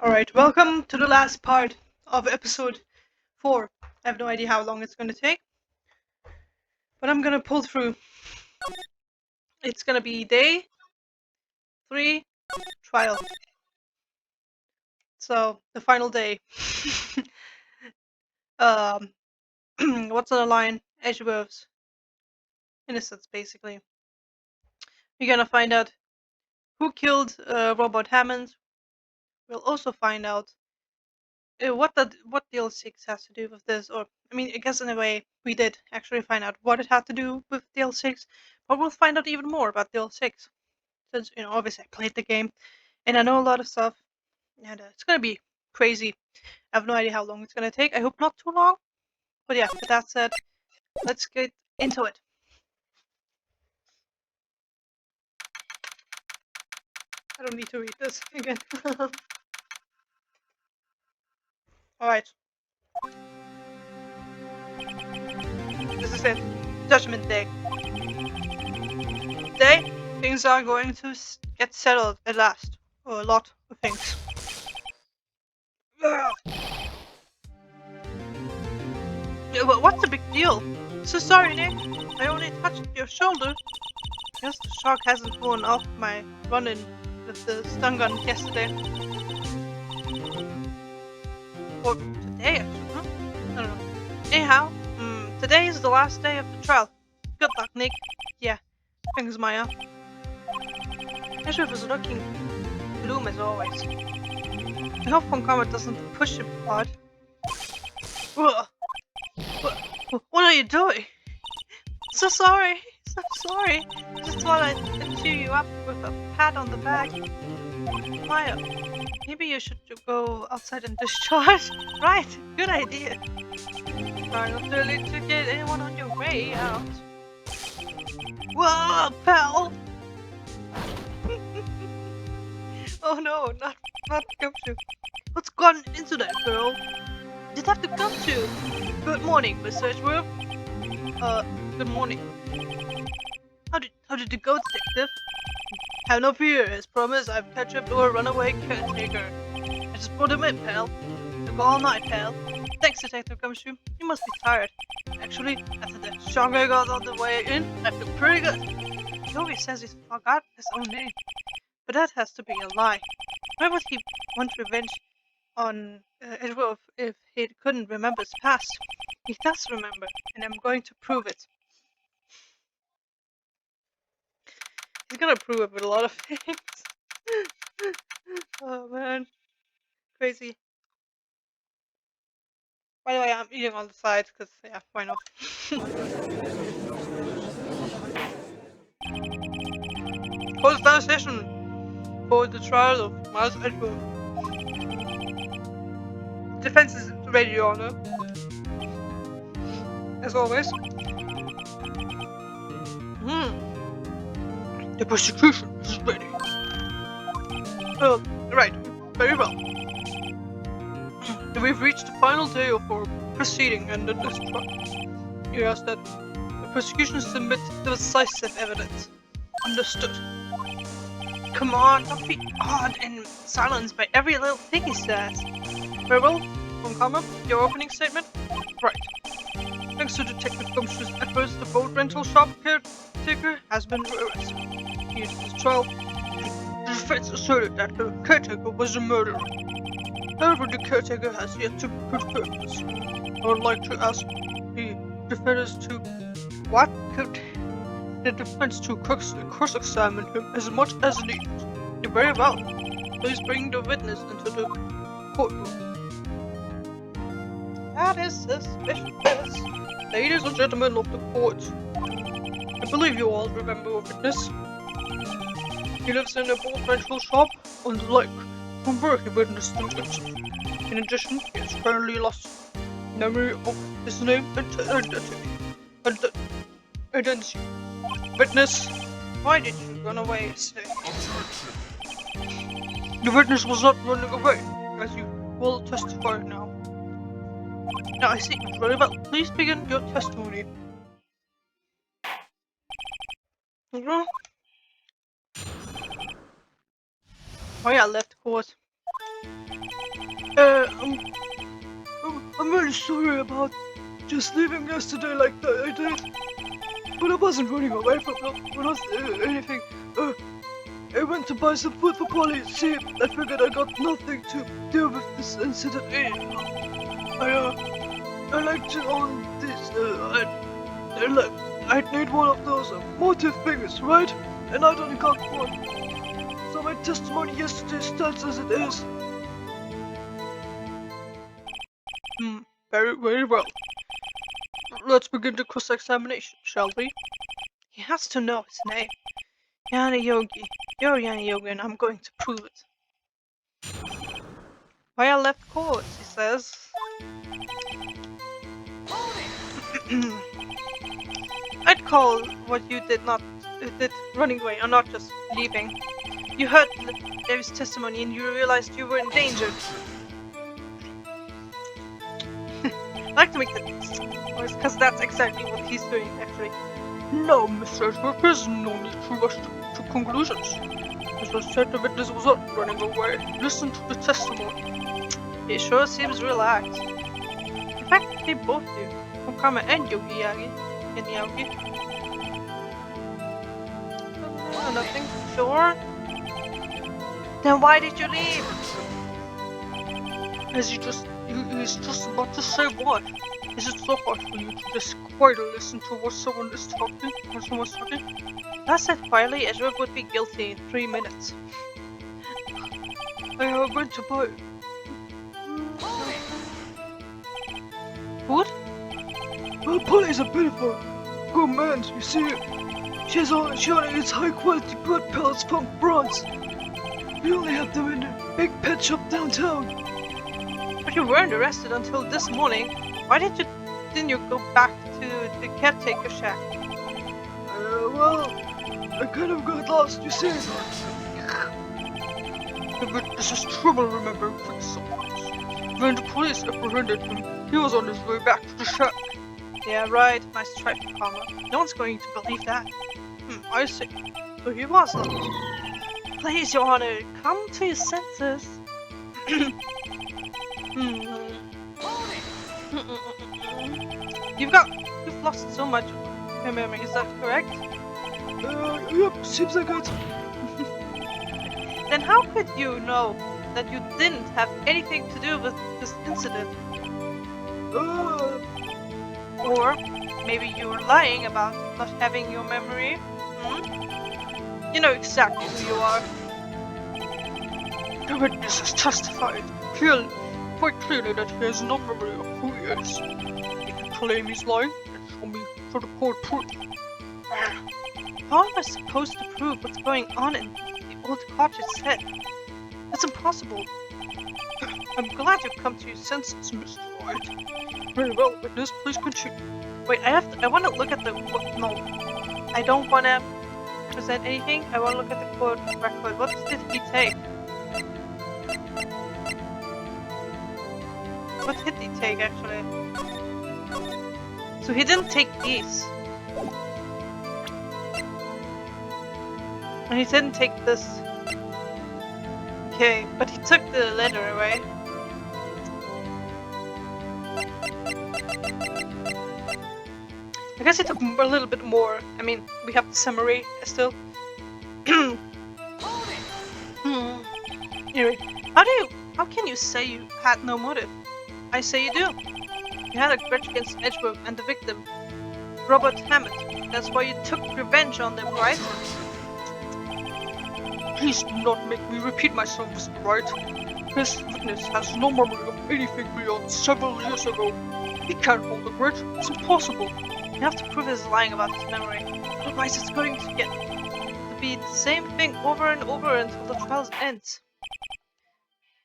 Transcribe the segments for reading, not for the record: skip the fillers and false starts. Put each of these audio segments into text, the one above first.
Alright, welcome to the last part of episode 4. I have no idea how long it's going to take, but I'm going to pull through. It's going to be day 3 trial. So, the final day. What's on the line? Edgeworth's innocence, basically. We're going to find out who killed Robert Hammond. We'll also find out what DL6 has to do with this, or I mean, I guess in a way we did actually find out what it had to do with DL6, but we'll find out even more about DL6 since obviously I played the game and I know a lot of stuff, and it's gonna be crazy. I have no idea how long it's gonna take. I hope not too long, but yeah. With that said, let's get into it. I don't need to read this again. All right. This is it. Judgment Day. Today, things are going to get settled at last. Or a lot of things. Yeah, but what's the big deal? So sorry, Nick. I only touched your shoulder. Guess the shark hasn't worn off my run-in with the stun gun yesterday. Or today, actually, huh? I don't know. Anyhow, today is the last day of the trial. Good luck, Nick. Yeah, thanks, Maya. Ashworth was looking gloom as always. I hope Von Comet doesn't push him hard. Ugh. What are you doing? So sorry. So sorry. Just thought I'd cheer you up with a pat on the back. Maya, maybe you should go outside and discharge. Right, good idea. Try not to get anyone on your way out. Whoa, pal! Oh no, not Gumshoe. What's gone into that girl? Did have to come to. Good morning, Miss Edgeworth. Good morning. How did it go, detective? Have no fear. As promised, I've catch up to a runaway caretaker. I just brought him in, pal. Took all night, pal. Thanks, Detective Gumshoe. You must be tired. Actually, after that shock I got on the way in, I feel pretty good. Toby says he forgot his own name. But that has to be a lie. Why would he want revenge on Edgeworth if he couldn't remember his past? He does remember, and I'm going to prove it. He's gonna prove it with a lot of things. Oh man. Crazy. By the way, I'm eating on the sides because, yeah, why not? Close down session for the trial of Miles Edgeworth. Defense is ready, Your Honor. As always. The prosecution is ready. Right. Very well. We've reached the final day of our proceeding and this trial. You asked that the prosecution submit decisive evidence. Understood. Come on, don't be awed and silenced by every little thing he says. Very well, Von Comet, your opening statement? Right. Thanks to Detective Gumshoe's efforts, the boat rental shop caretaker has been arrested. In this trial, the defense asserted that the caretaker was a murderer. However, the caretaker has yet to confirm this. I would like to ask the defendants to the defense to cross-examine him as much as needed. Very well. Please bring the witness into the courtroom. That is suspicious. Ladies and gentlemen of the court, I believe you all remember a witness. He lives in a boat rental shop on the lake, from where he witnessed the incident. In addition, he has currently lost memory of his name and identity. Witness, why did you run away yesterday? The witness was not running away, as you will testify now. Now I see. Very well. Please begin your testimony. Oh yeah, left court. I'm really sorry about just leaving yesterday like that I did. But I wasn't running away from anything. I went to buy some food for Polly. See, I figured I got nothing to do with this incident. I like to own this. I'd need one of those motive fingers, right? And I only got one. So my testimony yesterday stands as it is. Very, very well. Let's begin the cross-examination, shall we? He has to know his name. Yana Yogi. You're Yana Yogi and I'm going to prove it. Why I left court, he says. I'd call what you did running away or not just leaving. You heard David's testimony and you realized you were in danger. I like to make the noise because that's exactly what he's doing actually. No, Mr. Edgeworth, there's no need to rush to conclusions. As I said, the witness was not running away. Listen to the testimony. He sure seems relaxed. In fact, they both do. Okama and Yogi. Nothing, sure. Then why did you leave? He's just about to say what? Is it so hard for you to just quietly listen to what someone's talking? I said quietly, Edgeworth would be guilty in 3 minutes. I went to buy food? Well, Polly's a bit of a gourmand, you see. She only eats high-quality blood pellets from France. We only have them in a big pet shop downtown. But you weren't arrested until this morning. Why didn't you go back to the caretaker shack? Well, I kind of got lost, you see. The witness is trouble remembering things sometimes. When the police apprehended him, he was on his way back to the shack. Yeah, right. Nice try, Karma. No one's going to believe that. I see. So he was lost. Please, Your Honor, come to your senses. You've lost so much memory, is that correct? Yep, seems like it. Then how could you know that you didn't have anything to do with this incident? Or maybe you were lying about not having your memory? You know exactly who you are. The witness has testified quite clearly that he has no memory of who he is. He can claim he's lying and show me for the court proof. How am I supposed to prove what's going on in the old cottage head? That's impossible. I'm glad you've come to your senses, Mr. Wright. Very well, witness, please continue. Wait, I want to look at the... No. I don't want to present anything. I want to look at the court record. What did he take? What did he take, actually? So he didn't take these. And he didn't take this. Okay, but he took the letter away. I guess he took a little bit more. I mean, we have the summary still. Anyway, how can you say you had no motive? I say you do. You had a grudge against Edgeworth and the victim, Robert Hammett. That's why you took revenge on them, right? Please do not make me repeat myself, Mr. Wright. This witness has no memory of anything beyond several years ago. He can't hold a grudge. It's impossible. You have to prove he's lying about his memory. Otherwise, it's going to be the same thing over and over until the trial ends.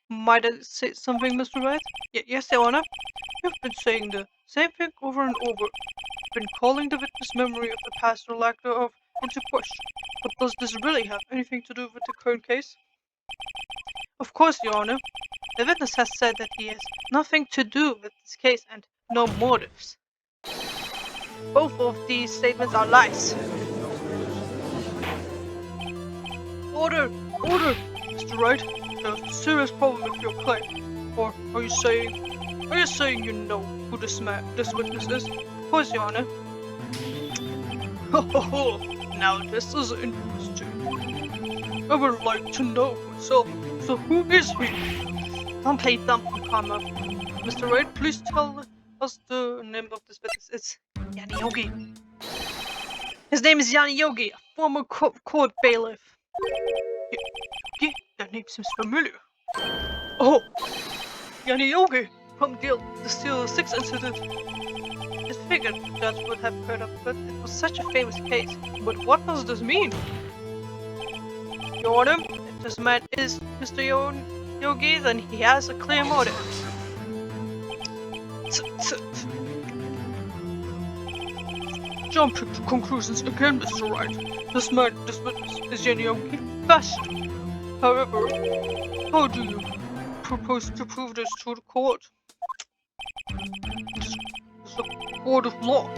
Might I say something, Mr. Wright? Yes, Your Honor. You've been saying the same thing over and over. You've been calling the witness' memory of the past or lack thereof into question. But does this really have anything to do with the current case? Of course, Your Honor. The witness has said that he has nothing to do with this case and no motives. Both of these statements are lies. Order! Order! Mr. Wright, there's a serious problem with your claim. Or are you saying you know who this witness is? Of course, Your Honor. Now this is interesting. I would like to know myself. So who is he? Don't play dumb, Karma. Mr. Wright, please tell us the name of this witness. It's Yanni Yogi. His name is Yanni Yogi, a former court bailiff. Yogi? That name seems familiar. Oh, Yanni Yogi from the Steel 6 incident. I figured the judge would have heard of it, but it was such a famous case. But what does this mean? Your Honor, if this man is Mr. Yogi, then he has a clear motive. Jumping to conclusions again, Mr. Wright. This witness is Yanni Yogi. Best. However, how do you propose to prove this to the court? This is a court of law.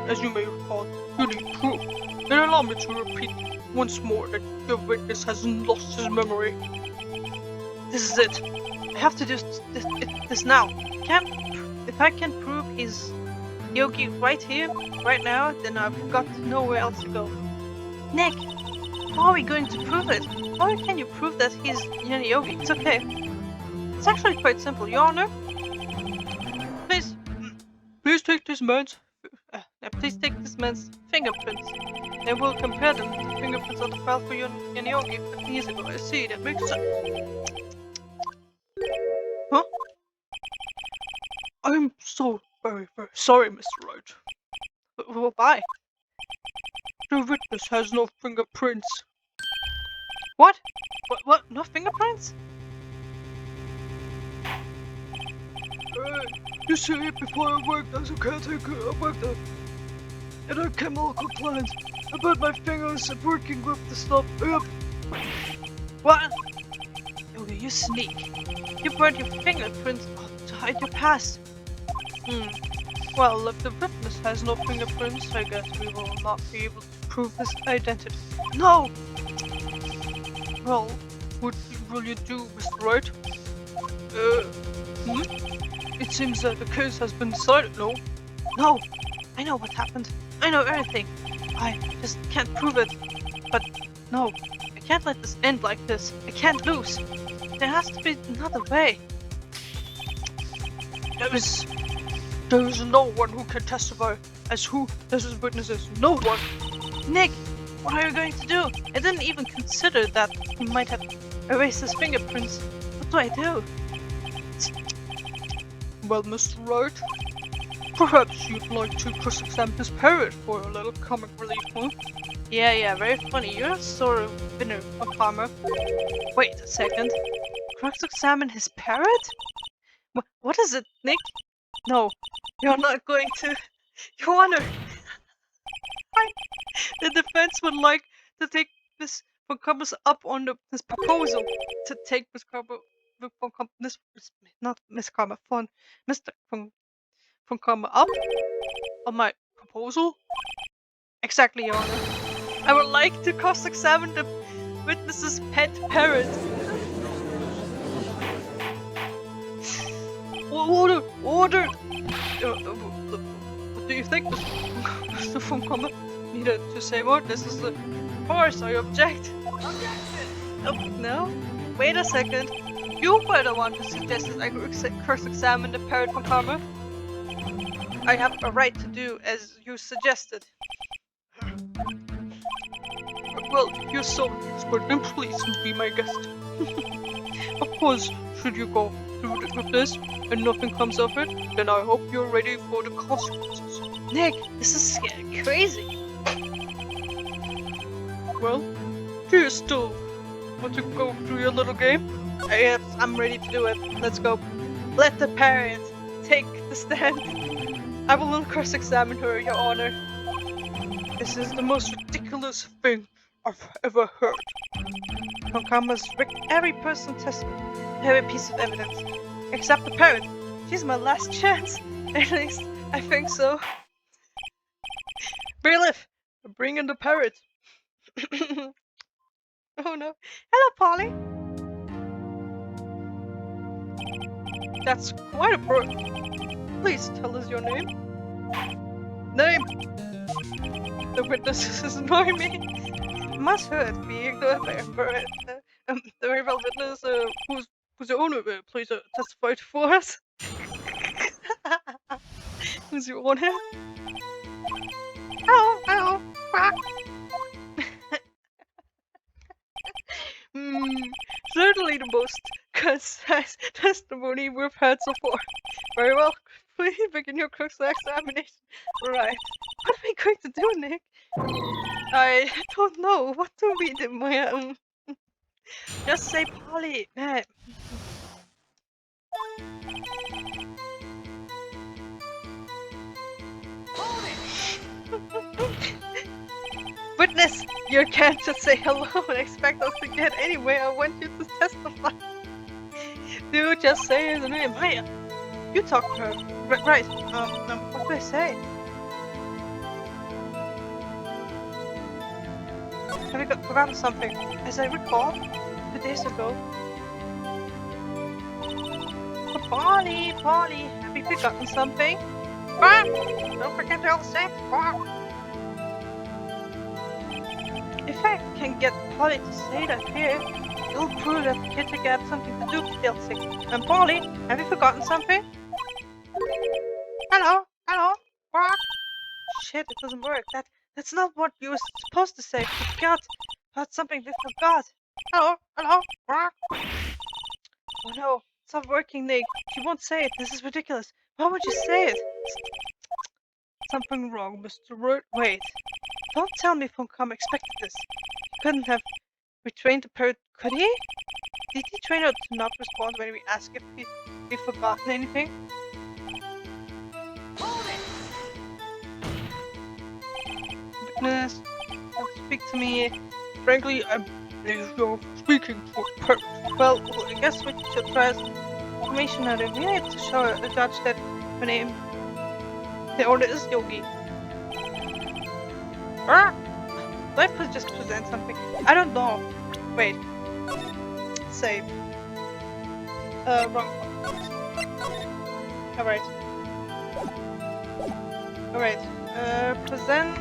As you may recall, you need proof. And allow me to repeat once more that your witness has lost his memory. This is it. I have to do this now. If I can prove he's Yogi right here, right now, then I've got nowhere else to go. Nick, how are we going to prove it? How can you prove that he's Yanni Yogi? It's okay. It's actually quite simple, Your Honor. Please take this man's fingerprints, and we'll compare them to the fingerprints on the file for Yanni Yogi 15 years ago. I see, that makes sense. Huh? I'm so very, very sorry, Mr. Wright. Why? The witness has no fingerprints. What? What? No fingerprints? You see, before I worked as a caretaker, I worked at a chemical plant. I put my fingers at working with the stuff up. What? Yogi, you sneak. You burned your fingerprints to hide your past. Well, if the witness has no fingerprints, I guess we will not be able to prove his identity. No! Well, what will you do, Mr. Wright? It seems that the case has been decided, no? No! I know what happened. I know everything. I just can't prove it. But no, I can't let this end like this. I can't lose. There has to be another way. There is no one who can testify as who this witness is. No one. Nick, what are you going to do? I didn't even consider that he might have erased his fingerprints. What do I do? Well, Mr. Wright, perhaps you'd like to cross-examine his parrot for a little comic relief, huh? Yeah, very funny. You're sort of winner, farmer. Wait a second. Cross-examine his parrot? What is it, Nick? No, you're not going to. Your Honor, the defense would like to take Miss von Karma up on this proposal to take Miss Karma, not Miss Karma, Mr. von Karma up on my proposal. Exactly, Your Honor. I would like to cross-examine the witness's pet parrot. Order! What do you think, Mr. von Karma? Needed to say more? This is the course. I object. Objection! Oh, no? Wait a second. You were the one who suggested I cross-examine the parrot von Karma. I have a right to do as you suggested. Well, you're so expert, then please be my guest. Of course, should you go through with this and nothing comes of it, then I hope you're ready for the consequences. Nick, this is crazy. Well, do you still want to go through your little game? Yes, I'm ready to do it. Let's go. Let the parrot take the stand. I will cross-examine her, Your Honor. This is the most ridiculous thing I've ever heard. Von Karma's wrecked every person's testament, every piece of evidence, except the parrot. She's my last chance. At least, I think so. Bailiff, bring in the parrot. Oh no. Hello, Polly. That's quite a pro. Please tell us your name. Name! The witnesses annoy me. Must hurt being the very well witness who's your owner. Please testify for us. Who's your owner? Hello, hello. Quack. Certainly the most concise testimony we've had so far. Very well. Please begin your crook's examination. Right. What are we going to do, Nick? I don't know. What do we do, Maya? Just say Polly. Witness, you can't just say hello and expect us to get anywhere. I want you to testify. Do just say his name. Maya, you talk to her. Right. What do I say? Have I forgotten something? As I recall, 2 days ago. Polly, have you forgotten something? Ah, don't forget all the sex. If I can get Polly to say that here, it'll prove that the kids got something to do with Chelsea. And Polly, have you forgotten something? Hello? What? Shit, it doesn't work. That's not what you were supposed to say. You forgot about something we forgot. Hello? What? Oh no, it's not working, Nick. She won't say it. This is ridiculous. Why would you say it? Something wrong, Mr. Wright. Wait. Don't tell me Funcom expected this. He couldn't have retrained the parrot, could he? Did he train her to not respond when we ask if we'd forgotten anything? Witness, don't speak to me. Frankly, I believe you're speaking to a parrot. Well, I guess we should try information out of here to show the judge that my name, the owner is Yogi. Let's just present something. I don't know. Wait. Save. Wrong. Alright. Present.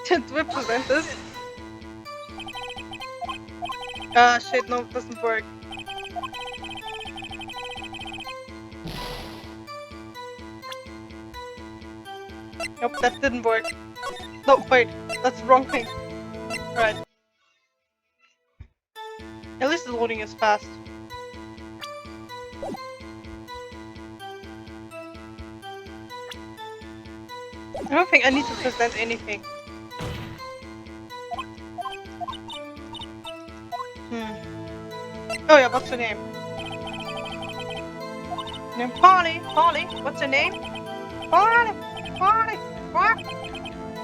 Did we present this? Ah, shit, no, it doesn't work. Nope, that didn't work. No, wait, that's the wrong thing. Right. At least the loading is fast. I don't think I need to present anything. Oh yeah, what's her name? Polly, what's her name? Polly, what?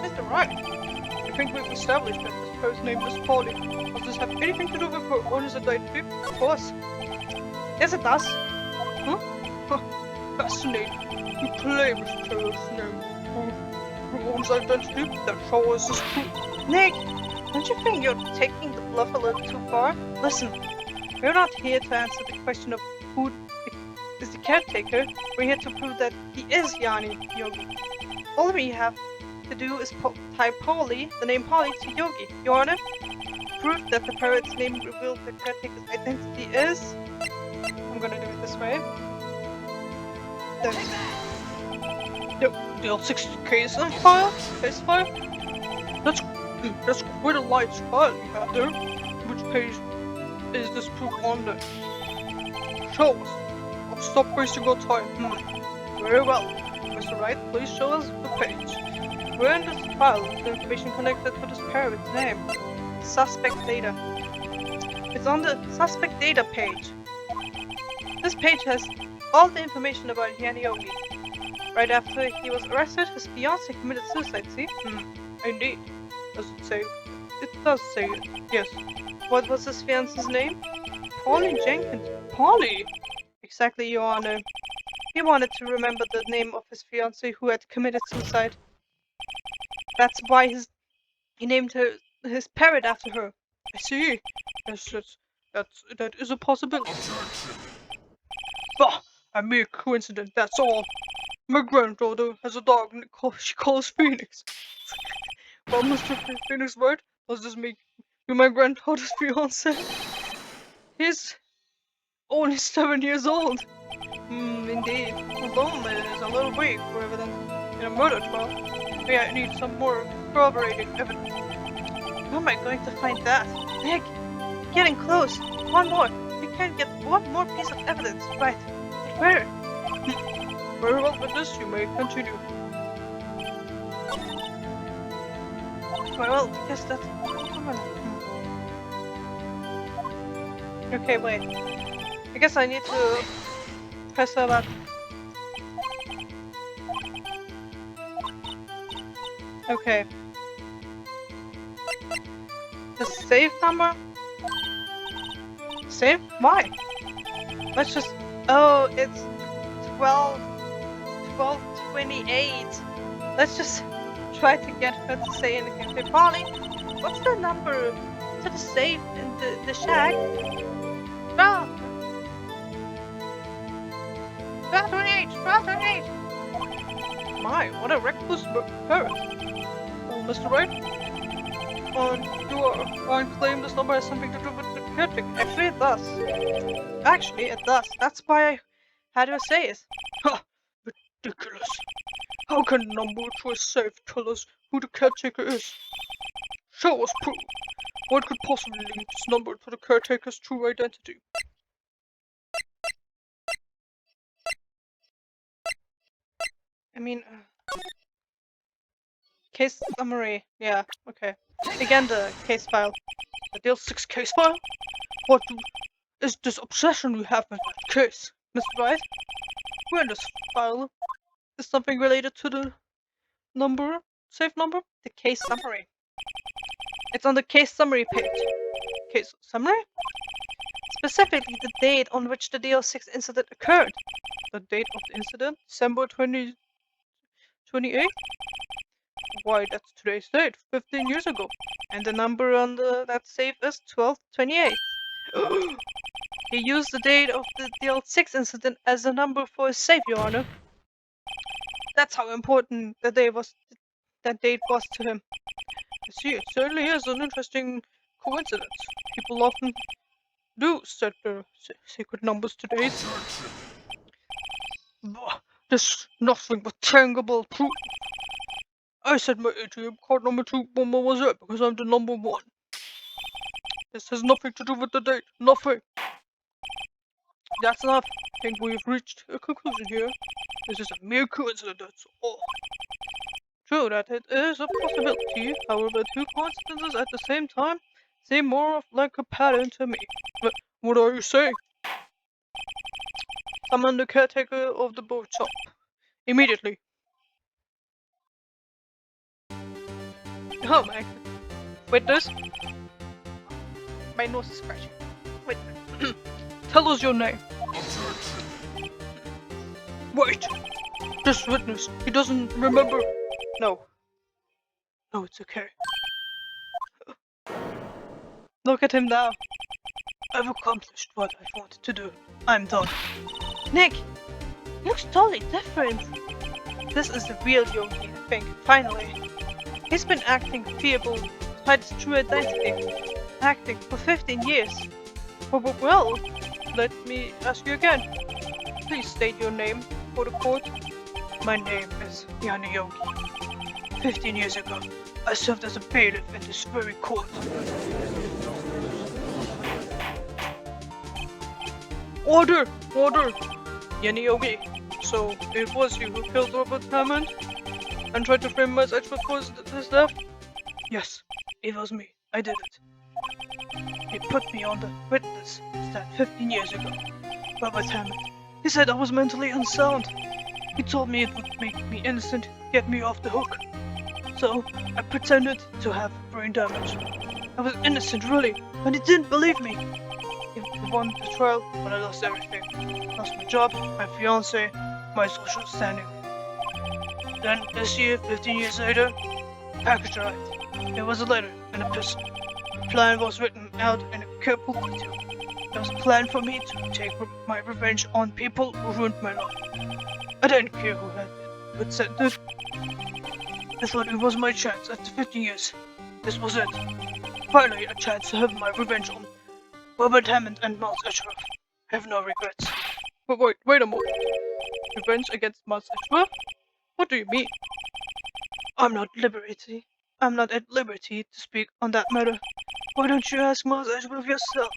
Mr. Wright, I think we've established that this person's name is Polly. Does this have anything to do with her owner's identity? Of course. Yes, it does. Huh? Fascinating. You claim this person's name. Her owner's identity? That shows us true. Nick, don't you think you're taking the bluff a little too far? Listen, we're not here to answer the question of who is the caretaker. We're here to prove that he is Yanni Yogi. All we have to do is type Polly, the name Polly, to Yogi. Your Honor, proof that the parrot's name reveals the caretaker's identity is... I'm gonna do it this way. The L60 case file? That's quite a light file you have there. Which page is this proof on there? Show us. I'll stop wasting our time. Very well. Mr. Wright, please show us the page. Where in this file is the information connected to this parrot's name? Suspect data. It's on the suspect data page. This page has all the information about Yanni Yogi. Right after he was arrested, his fiancée committed suicide, see? Indeed. Does it say? It does say it, yes. What was his fiancée's name? Polly Jenkins. Polly? Exactly, Your Honor. He wanted to remember the name of his fiancée who had committed suicide. That's why he named her his parrot after her. I see. Yes, that is a possibility. Bah! A mere coincidence, that's all. My granddaughter has a dog she calls Phoenix. Well, Mr. Phoenix Wright, does this make you my granddaughter's fiance? He's only 7 years old. Indeed. Although is a little weak for evidence in a murder trial. Maybe I need some more corroborating evidence. How am I going to find that? Nick, getting close. One more. We can get one more piece of evidence. Right. Where? Very well, with this you may continue. Well, I guess that's... Okay, wait. I guess I need to press a button. Okay. The save number? Save? Why? Let's just... Oh, it's 1228. Let's just try to get her to say anything. Hey, Polly, what's the number to the safe in the shack? 1228. My, what a reckless parrot. Oh, Mr. Wright? You are claim this number has something to do with the caretaker. Actually, it does. That's why I had her say it. Ha! Ridiculous. How can number to a safe tell us who the caretaker is? Show us proof. What could possibly link this number to the caretaker's true identity? I mean, case summary. Yeah, okay. Again, the case file. The Deal 6 case file? What is this obsession you have with that case, Mr. Wright? Where in this file is something related to the number, safe number? The case summary. It's on the case summary page. Case summary? Specifically, the date on which the DL6 incident occurred. The date of the incident? December 2028? Why, that's today's date, 15 years ago. And the number on that safe is 1228. He used the date of the DL6 incident as a number for his safe, Your Honor. That's how important that date was to him. I see, it certainly is an interesting coincidence. People often do set their sacred numbers to dates. There's nothing but tangible proof. I said my ATM card number 211 because I'm the number 1. This has nothing to do with the date. Nothing. That's enough. I think we've reached a conclusion here. This is a mere coincidence, that's all. True that it is a possibility, however, two coincidences at the same time seem more like a pattern to me. But what are you saying? Summon the caretaker of the boat shop. Immediately. Oh my. Witness? My nose is scratching. Witness. Tell us your name. Wait! This witness, he doesn't remember. No. No, it's okay. Look at him now. I've accomplished what I wanted to do. I'm done. Nick! He looks totally different. This is the real Yogi, I think, finally. He's been acting feeble to hide his true identity. Acting for 15 years. Well, let me ask you again. Please state your name for the court. My name is Yanni Yogi. 15 years ago, I served as a bailiff in this very court. Order! Order! Yanni Yogi. So, it was you who killed Robert Hammond and tried to frame my search before his death? Yes, it was me. I did it. He put me on the witness stand 15 years ago. Robert Hammond. He said I was mentally unsound. He told me it would make me innocent, get me off the hook. So, I pretended to have brain damage. I was innocent, really, and he didn't believe me. He won the trial, but I lost everything. Lost my job, my fiancé, my social standing. Then, this year, 15 years later, package arrived. There was a letter and a pistol. The plan was written out in a careful detail. There was a plan for me to take my revenge on people who ruined my life. I didn't care who had it, but said that I thought it was my chance after 15 years. This was it. Finally, a chance to have my revenge on Robert Hammond and Miles Edgeworth. I have no regrets. But wait a moment. Revenge against Miles Edgeworth? What do you mean? I'm not at liberty to speak on that matter. Why don't you ask Miles Edgeworth yourself?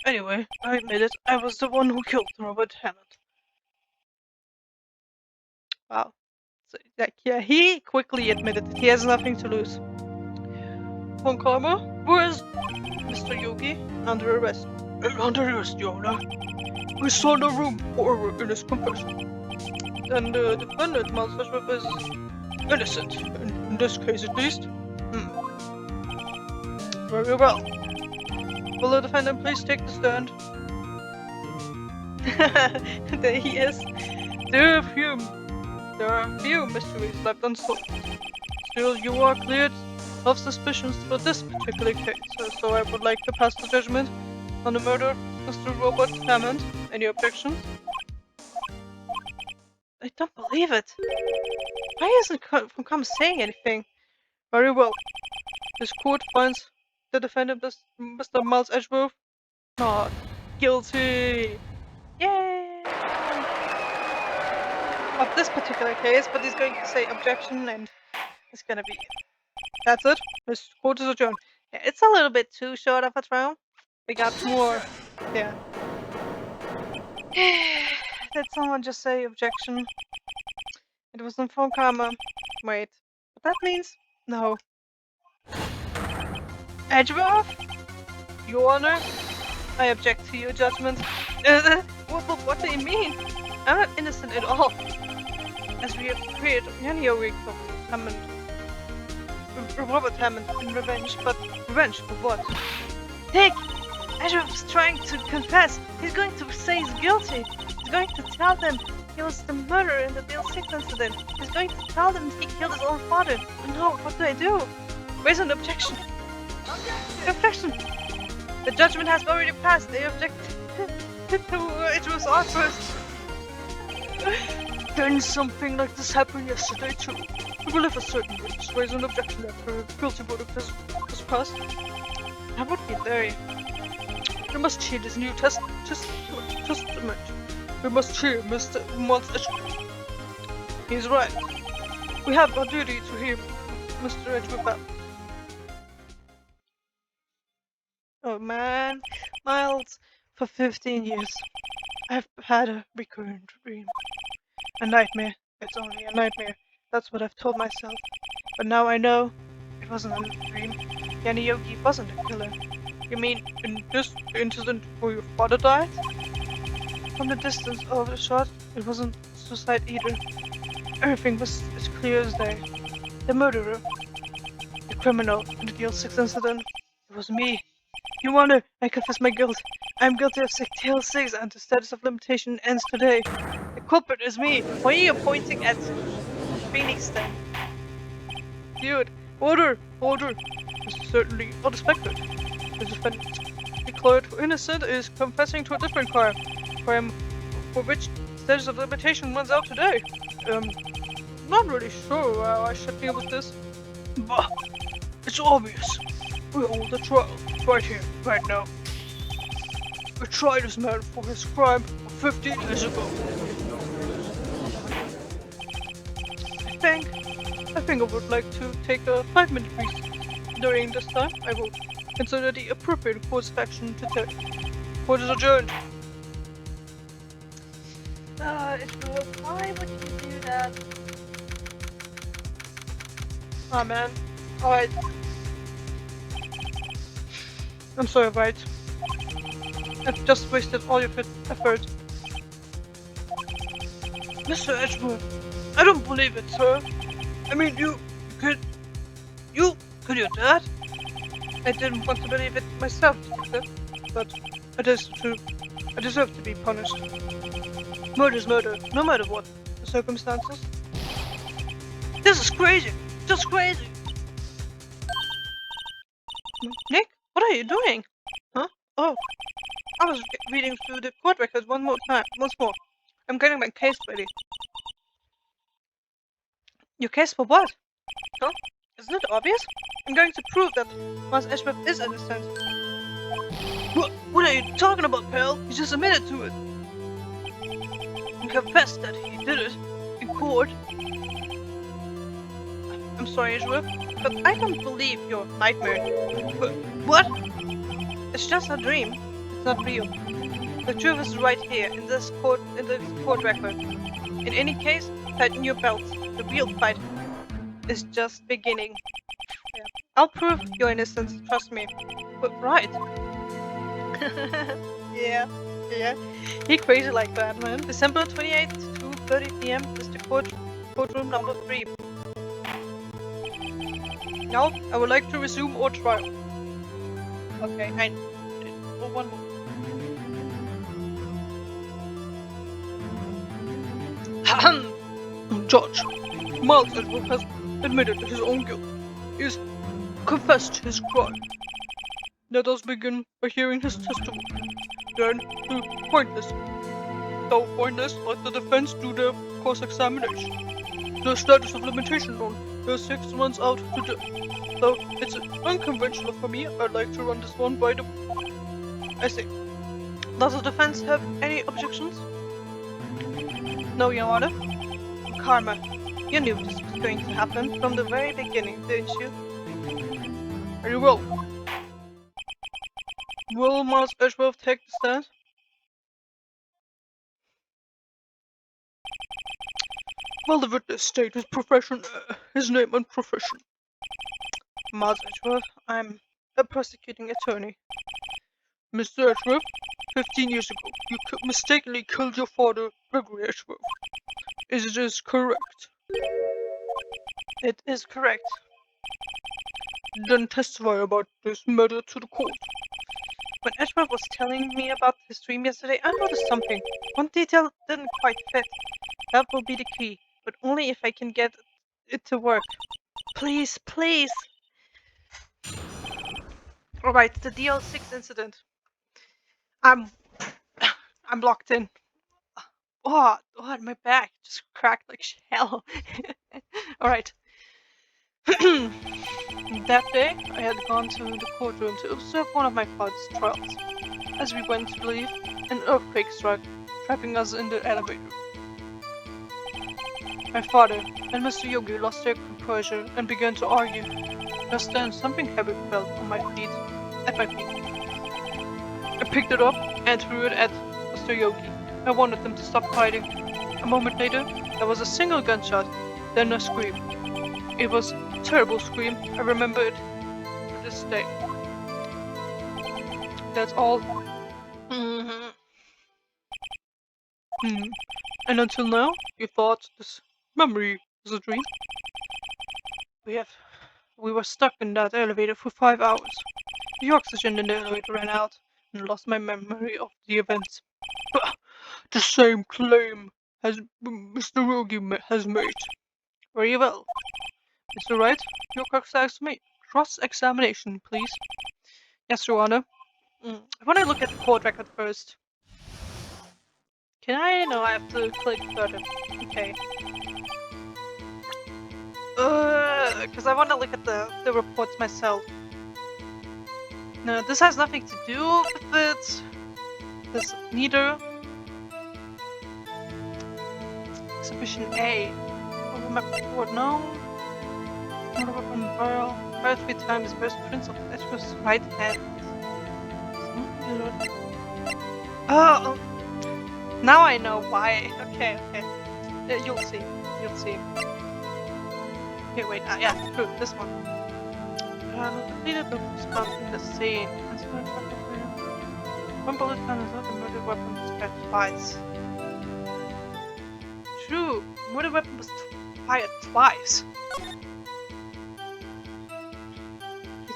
Anyway, I admit it. I was the one who killed Robert Hammond. Wow. So, yeah, he quickly admitted that he has nothing to lose. Von Karma, where is Mr. Yogi? Under arrest. Under arrest, Your Honor. We saw no room for error in his confession. Then the defendant, Miles Edgeworth, is innocent, in this case at least. Very well. Will the defendant please take the stand? There he is. There are a few mysteries left unsolved. Still, you are cleared of suspicions for this particular case, so I would like to pass the judgment on the murder of Mr. Robert Hammond. Any objections? I don't believe it. Why isn't From saying anything? Very well. This court finds the defendant, Mr. Miles Edgeworth, not guilty. Yay! Of this particular case, but he's going to say objection, and it's gonna be. That's it. This court is adjourned. Yeah, it's a little bit too short of a trial. We got more. Yeah. Did someone just say objection? It wasn't from Karma. Wait. But that means no. Edgeworth? Your Honor? I object to your judgment. What do you mean? I'm not innocent at all. As we have created many a week of Hammond. Robert Hammond in revenge, but revenge for what? Dick! Edgeworth is trying to confess. He's going to say he's guilty. He's going to tell them he was the murderer in the Deal 6 incident. He's going to tell them he killed his own father. No, what do I do? Where's an objection? Objection! The judgment has already passed. They object to it was first. Then something like this happened yesterday too. We believe a certain witness raised an objection after the guilty verdict was passed. That would be very. We must cheer this new testament. We must cheer Mr. Miles Edgeworth. He's right. We have a duty to hear Mr. Edgeworth out. Oh man, Miles, for 15 years, I've had a recurrent dream. A nightmare. It's only a nightmare. That's what I've told myself. But now I know it wasn't a dream. Yanni Yogi wasn't a killer. You mean in this incident where your father died? From the distance of the shot, it wasn't suicide either. Everything was as clear as day. The murderer, the criminal in the Deal 6 incident, it was me. Your Honor, I confess my guilt. I am guilty of Deal 6 and the status of limitation ends today. The culprit is me. Why are you pointing at Phoenix then? Dude, order! This is certainly unexpected. The defendant declared innocent is confessing to a different crime for which status of limitation runs out today. Not really sure how I should deal with this. Bah, it's obvious. We hold the trial right here, right now. We tried this man for his crime 15 years ago. I think I would like to take a 5-minute recess. During this time, I will consider the appropriate course of action to take. Court is adjourned. Why would you do that? Oh man. Alright. I'm sorry, Wright. I've just wasted all your effort. Mr. Edgeworth, I don't believe it, sir. I mean, you could do that? I didn't want to believe it myself, but I deserve to be punished. Murder's murder, no matter what the circumstances. This is crazy! Just crazy! Nick, what are you doing? Huh? Oh, I was reading through the court records once more. I'm getting my case ready. Your case for what? Huh? Isn't it obvious? I'm going to prove that Mars Ashworth is innocent. What are you talking about, pal? He just admitted to it. And confessed that he did it in court. I'm sorry, Ashworth, but I don't believe your nightmare. But what? It's just a dream. It's not real. The truth is right here in this court record. In any case, tighten your belts. The real fight is just beginning. Yeah. I'll prove your innocence, trust me. But right. yeah. He crazy like that, man. December 28th, 2:30 p.m. is the courtroom number 3. Now, I would like to resume our trial. Okay, oh, one more. Judge, Miles Edward has admitted his own guilt. He's confessed his crime. Let us begin by hearing his testimony. Then, to pointless. Though pointless, let the defense do their cross-examination. The statute of limitation on the 6 months out to death. Though it's unconventional for me, I'd like to run this one by the... I see. Does the defense have any objections? No, Your Honor. Karma, you knew this was going to happen from the very beginning, didn't you? Very well. Will Miles Edgeworth take the stand? Will the witness state his profession, his name and profession? Miles Edgeworth, I'm a prosecuting attorney. Mr. Edgeworth, 15 years ago, you mistakenly killed your father, Gregory Edgeworth. Is this correct? It is correct. Then testify about this murder to the court. When Edgeworth was telling me about his dream yesterday, I noticed something. One detail didn't quite fit. That will be the key, but only if I can get it to work. Please, please! Alright, the DL6 incident. I'm locked in. Oh, my back just cracked like hell. Alright. That day, I had gone to the courtroom to observe one of my father's trials. As we went to leave, an earthquake struck, trapping us in the elevator. My father and Mr. Yogi lost their composure and began to argue. Just then, something heavy fell at my feet. I picked it up and threw it at Mr. Yogi. I wanted them to stop fighting. A moment later, there was a single gunshot, then a scream. It was a terrible scream. I remember it to this day. That's all. And until now, you thought this memory was a dream? We were stuck in that elevator for 5 hours. The oxygen in the elevator ran out, and lost my memory of the events. The same claim as Mr. Yogi has made. Very well. Mr. Wright, your cross-examination, please. Yes, Your Honor. I want to look at the court record first. Can I? No, I have to click further. Okay. Because I want to look at the reports myself. No, this has nothing to do with it. This neither. Exhibition A. Over my report, no. Not over from barrel. Fire 3 times burst prints of Edgeworth's right hand. Oh! Now I know why. Okay. You'll see. Here, wait. Yeah, true. This one. Completed the response in the scene. One bullet found is not the murder weapon was fired twice. True. Murder weapon was fired twice.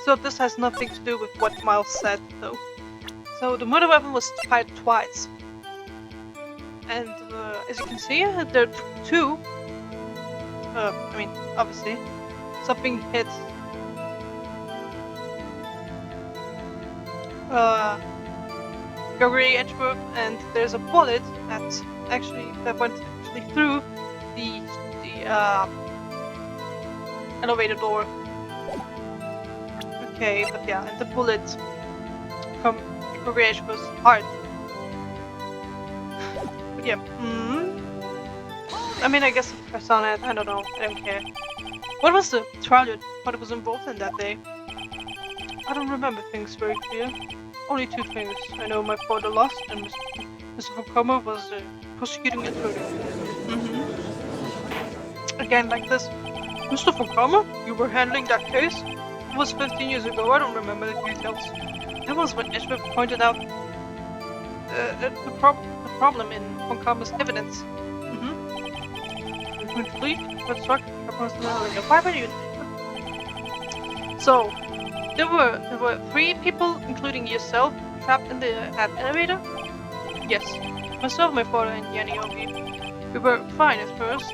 So this has nothing to do with what Miles said, though. So the murder weapon was fired twice. And as you can see, there are 2. I mean, obviously, something hit Gregory Edgeworth, and there's a bullet that went through the elevator door. Okay, but yeah, and the bullet from Gregory Edgeworth's heart. But yeah, I mean, I guess I press on it. I don't know. I don't care. What was the trial you thought was involved in that day? I don't remember things very clear. Only two things. I know my father lost, and Mr. Fukama was prosecuting attorney. Again, like this. Mr. Fukama? You were handling that case? It was 15 years ago. I don't remember the details. That was when Edgeworth pointed out the problem in Fukama's evidence. You're going to leave? What's wrong? Why were you? So, there were 3 people, including yourself, trapped in that elevator? Yes. Myself, my father, and Yaniobi. We were fine at first,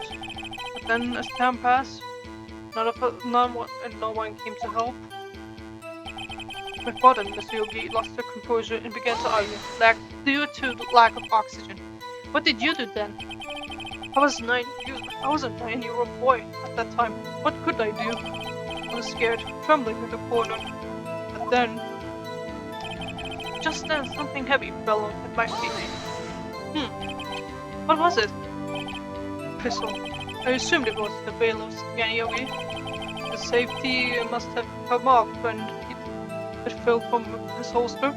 but then as time passed, no one came to help. My father and Mr. Yogi lost their composure and began to argue, due to the lack of oxygen. What did you do then? I was a 9-year-old boy at that time. What could I do? I was scared, trembling in the corner. But then, just then, something heavy fell at my feet. What was it? Pistol. I assumed it was the bailiff's Yaniogi. The safety must have come off when it fell from his holster.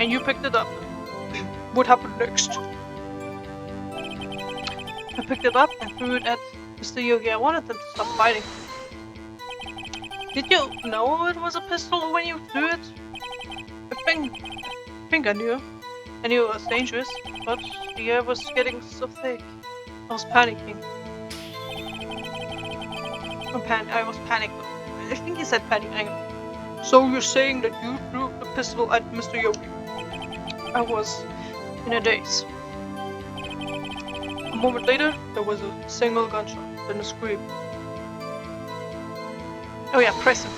And you picked it up. What happened next? I picked it up and threw it at Mr. Yogi. I wanted them to stop fighting. Did you know it was a pistol when you threw it? I think I knew. I knew it was dangerous, but the air was getting so thick. I was panicking. I was panicked. I think he said panicking. So you're saying that you threw the pistol at Mr. Yogi? I was in a daze. A moment later, there was a single gunshot, then a scream. Oh yeah, press it.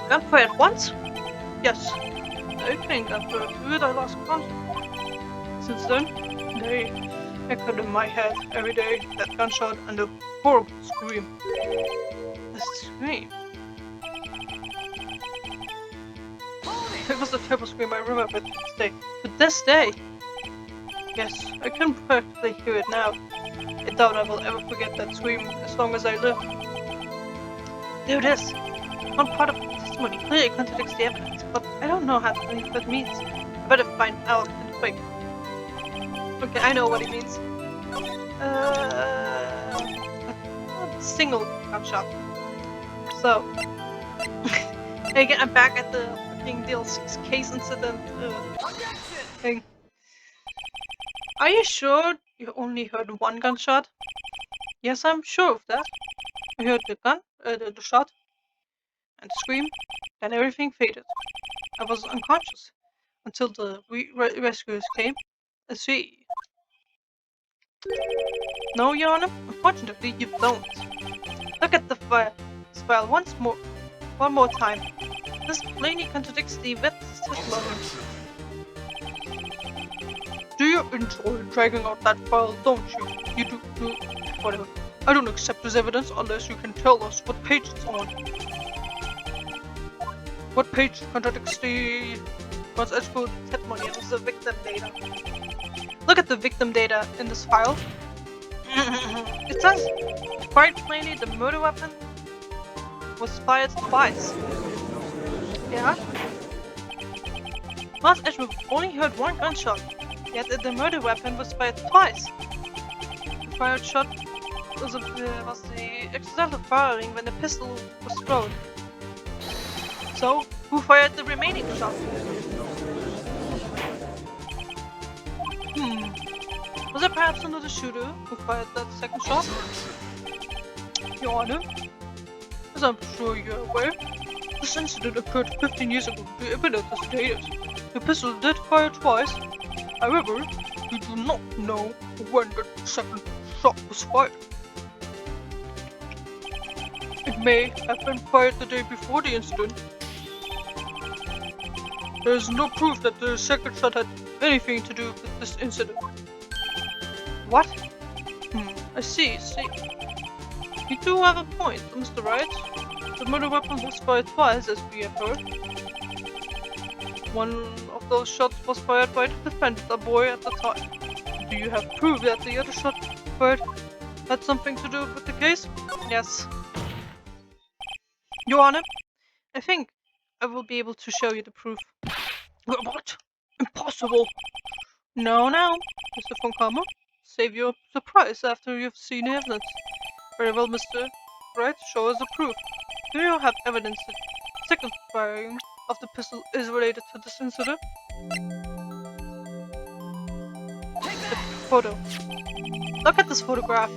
Gunfire at once? Yes. I think after I threw it, I lost consciousness. Since then, they echoed in my head every day, that gunshot and the horrible scream. The scream? It was a terrible scream I remember to this day. To this day? Yes, I can practically hear it now. I doubt I will ever forget that scream as long as I live. There it is. One part of the testimony clearly contradicts the evidence, but I don't know what that means. I better find out and quick. Okay, I know what it means. A single gunshot. So, again, I'm back at the fucking DL6 case incident thing. Are you sure you only heard one gunshot? Yes, I'm sure of that. I heard the shot, and the scream, then everything faded. I was unconscious until the rescuers came. Let's see. No, Your Honor, unfortunately you don't. Look at the file one more time. This plainly contradicts the witness testimony. Do you enjoy dragging out that file, don't you? You do whatever. I don't accept this evidence unless you can tell us what page it's on. What page contradicts the actual testimony of the victim data? Look at the victim data in this file. It says quite plainly the murder weapon was fired twice. Yeah? Last Edgeworth only heard one gunshot, yet the murder weapon was fired twice. The fired shot was the accidental firing when the pistol was thrown. So, who fired the remaining shot? Was it perhaps another shooter who fired that second shot? Your Honor, as I'm sure you're aware, this incident occurred 15 years ago. The evidence is dated. The pistol did fire twice. However, we do not know when the second shot was fired. It may have been fired the day before the incident. There is no proof that the second shot had anything to do with this incident. What? I see. You do have a point, Mr. Wright. The murder weapon was fired twice, as we have heard. One of those shots was fired by the defendant, a boy at the time. Do you have proof that the other shot fired had something to do with the case? Yes. Your Honor, I think I will be able to show you the proof. What? Impossible! No, Mr. Von Kammer. Save your surprise after you've seen the evidence. Very well, Mr. Wright, show us the proof. Do you have evidence that the second firing of the pistol is related to this incident? The photo. Look at this photograph.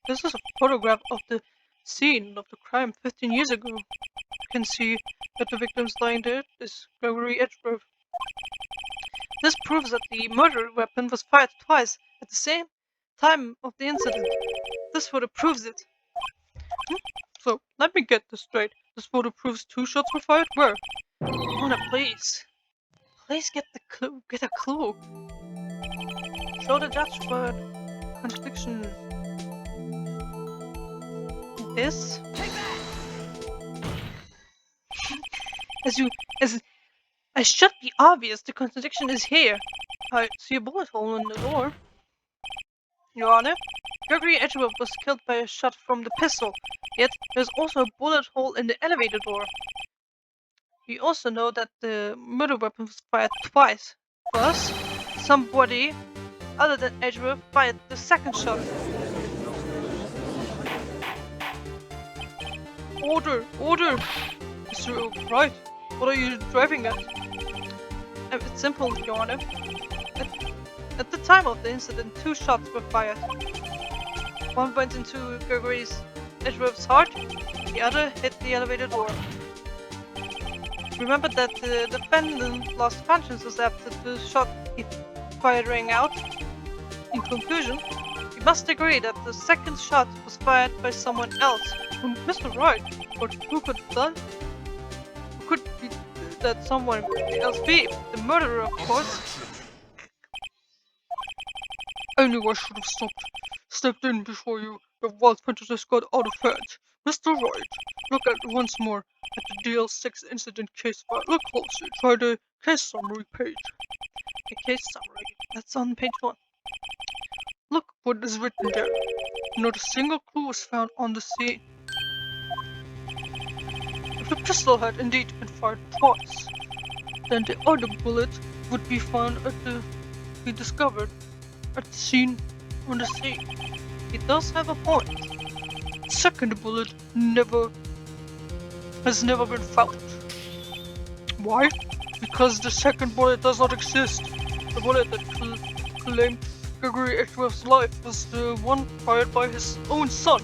This is a photograph of the scene of the crime 15 years ago. You can see that the victim lying there is Gregory Edgeworth. This proves that the murder weapon was fired twice at the same time of the incident. This photo proves it. So, let me get this straight. This photo proves 2 shots were fired? Where? Mona, please. Please get a clue. Show the judge for contradiction. This? As should be obvious, the contradiction is here. I see a bullet hole in the door. Your Honor, Gregory Edgeworth was killed by a shot from the pistol, yet there's also a bullet hole in the elevator door. We also know that the murder weapon was fired twice. Thus, somebody other than Edgeworth fired the second shot. Order! Mr. Wright, what are you driving at? It's simple, Your Honor. At the time of the incident, 2 shots were fired. One went into Edgeworth's heart, the other hit the elevator door. Remember that the defendant lost consciousness after the shot he fired rang out. In conclusion, we must agree that the second shot was fired by someone else. Mr. Wright, but who could have done? Who could be that someone else be? The murderer, of course. I knew I should have stepped in before your wild fantasies got out of hand. Mr. Wright, look at once more at the DL6 incident case file. Look closely. Try the case summary page. The case summary. That's on page 1. Look what is written there. Not a single clue was found on the scene. If the pistol had indeed been fired twice, then the other bullet would be discovered at the scene on the scene. He does have a point. The second bullet has never been found. Why? Because the second bullet does not exist. The bullet that claimed Gregory Edgeworth's life was the one fired by his own son.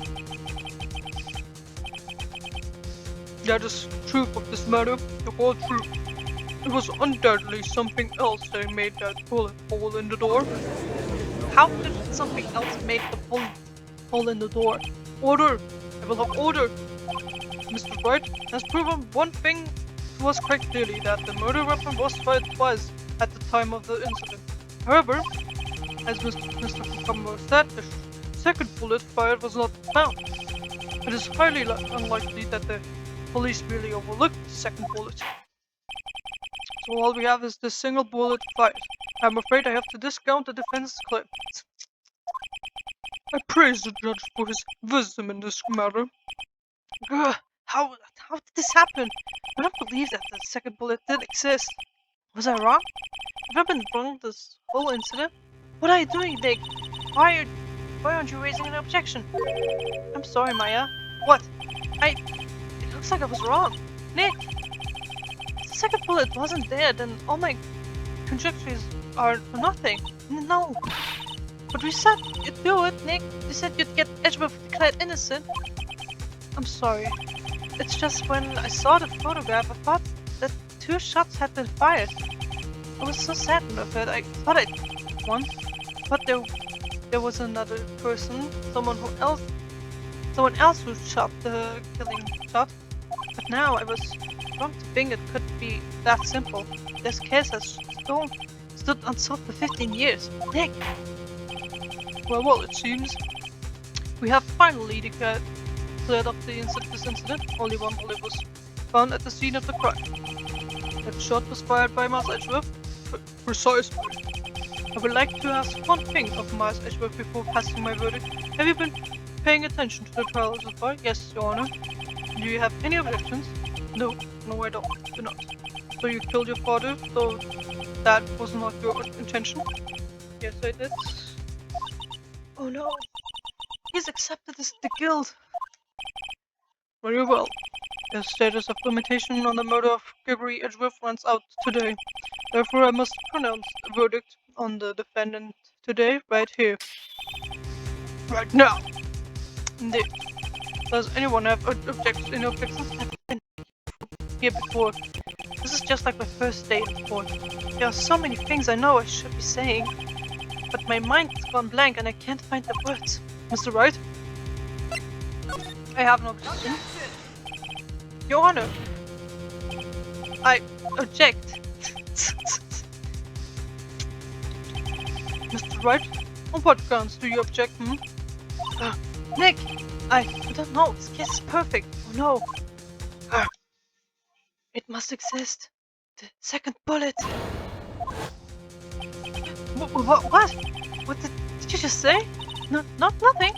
That is the truth of this matter, the whole truth. It was undoubtedly something else that made that bullet hole in the door. How did something else make the bullet hole in the door? Order! I will have order! Mr. Wright has proven one thing to us quite clearly, that the murder weapon was fired twice at the time of the incident. However, as Mr. Fukumura said, the second bullet fired was not found. It is highly unlikely that the police really overlooked the second bullet. So all we have is the single bullet fired. I'm afraid I have to discount the defense's claim. I praise the judge for his wisdom in this matter. How did this happen? I don't believe that the second bullet did exist. Was I wrong? Have I been wrong this whole incident? What are you doing, Nick? Why aren't you raising an objection? I'm sorry, Maya. What? It looks like I was wrong. Nick! If the second bullet wasn't there, then all my conjectures are for nothing. No. But we said you'd do it, Nick. You said you'd get Edgeworth declared innocent. I'm sorry. It's just when I saw the photograph, I thought that 2 shots had been fired. I was so saddened of it. I thought I'd won, but there there was another person, someone else who shot the killing shot. But now I was wrong to think it could be that simple. This case has stood unsolved for 15 years. Nick! Well, it seems we have finally cleared up this incident. Only one bullet was found at the scene of the crime. That shot was fired by Miles Edgeworth. Precisely. I would like to ask one thing of Miles Edgeworth before passing my verdict. Have you been paying attention to the trial so far? Yes, Your Honor. Do you have any objections? No, I don't. Do not. So you killed your father, though that was not your intention? Yes, I did. Oh no. He's accepted the guilt. Very well. The status of limitation on the murder of Gregory Edgeworth runs out today. Therefore, I must pronounce a verdict on the defendant today, right here. Right now. Indeed. Does anyone have any objections? I've been here before. This is just like my first day in court. There are so many things I know I should be saying, but my mind's gone blank and I can't find the words. Mr. Wright? I have no objection. Your Honor, I object. Mr. Wright, on what grounds do you object, Nick, I don't know. This case is perfect. Oh no. It must exist. The second bullet. What? What did you just say? No, nothing.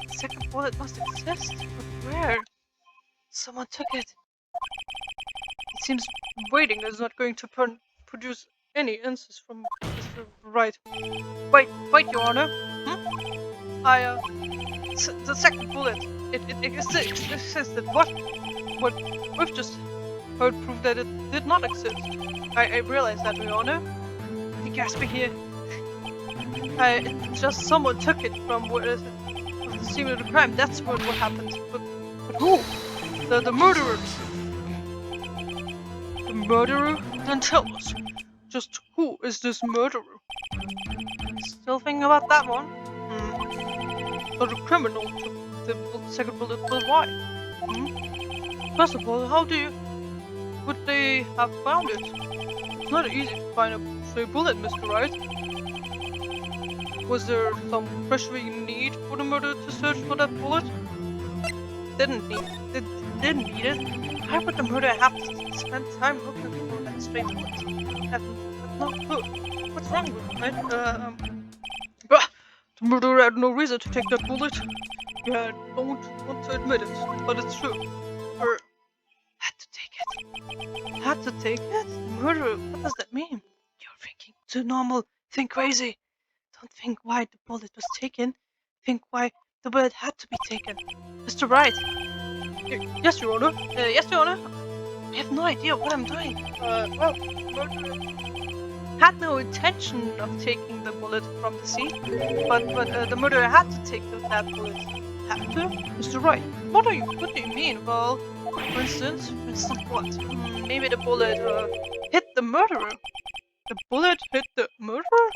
The second bullet must exist. But where? Someone took it. It seems waiting is not going to produce any answers from Mr. Wright. Wait, Your Honor. The second bullet. It existed. What? We've just heard proof that it did not exist. I realize that, Your Honor. The gasping here. It's just someone took it from the scene of the crime. That's what happened. But who? The murderer. The murderer? Then tell us. Just who is this murderer? Still thinking about that one? So the criminal took the second bullet, but why? First of all, would they have found it? It's not easy to find a stray bullet, Mr. Wright. Was there some pressuring need for the murderer to search for that bullet? Didn't need it. Why would the murderer have to spend time looking for that stray bullet? I have no clue. What's wrong with it? The murderer had no reason to take that bullet. Yeah, I don't want to admit it, but it's true. Had to take it. Had to take it? Murderer? What does that mean? You're thinking too normal. Think crazy. Don't think why the bullet was taken. Think why the bullet had to be taken. Mr. Wright. Yes, Your Honor. Yes, Your Honor. I have no idea what I'm doing. Well, murderer had no intention of taking the bullet from the scene, but the murderer had to take that bullet. Had to? Mr. Wright, what do you mean? Well, for instance what? Maybe the bullet hit the murderer. The bullet hit the murderer?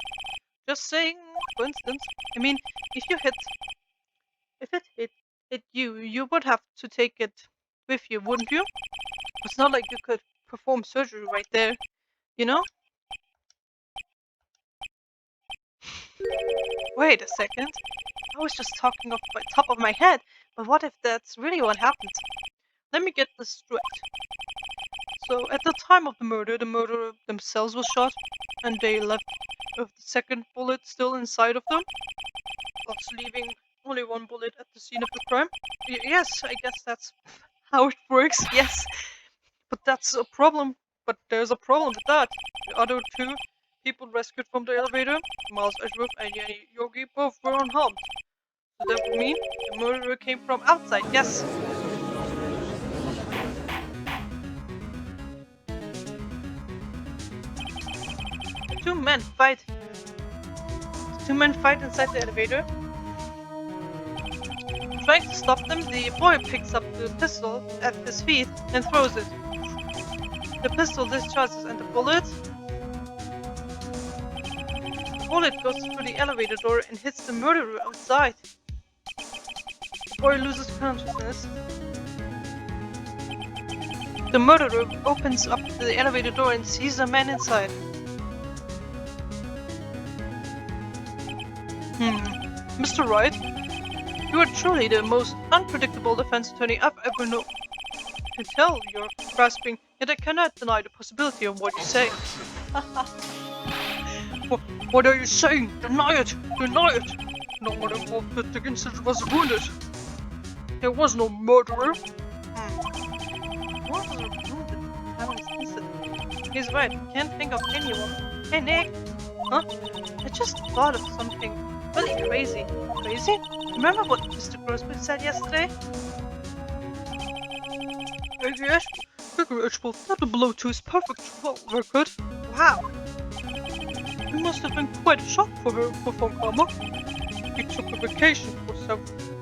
Just saying, for instance. I mean, if it hit you, you would have to take it with you, wouldn't you? It's not like you could perform surgery right there, you know? Wait a second. I was just talking off the top of my head, but what if that's really what happened? Let me get this straight. So, at the time of the murderer themselves was shot, and they left with the second bullet still inside of them, thus leaving only one bullet at the scene of the crime? Yes, I guess that's how it works, yes. But that's a problem. But there's a problem with that. The other two people rescued from the elevator, Miles Edgeworth and Yanni Yogi, both were unharmed. So that would mean the murderer came from outside, yes. The two men fight inside the elevator. Trying to stop them, the boy picks up the pistol at his feet and throws it. The pistol discharges and the bullet bullet goes through the elevator door and hits the murderer outside. The boy loses consciousness. The murderer opens up the elevator door and sees a man inside. Mr. Wright, you are truly the most unpredictable defense attorney I've ever known. I can tell you're grasping, yet I cannot deny the possibility of what you say. What are you saying? Deny it! Deny it! No one involved with the incident was wounded. There was no murderer. What was wounded? How is this? He's right. I can't think of anyone. Hey, Nick. Huh? I just thought of something really crazy. Crazy? Remember what Mr. Grossman said yesterday? Yes. Cigarette will not below to his perfect record. Wow. It must have been quite a shock for her, for Von Karma. He took a vacation for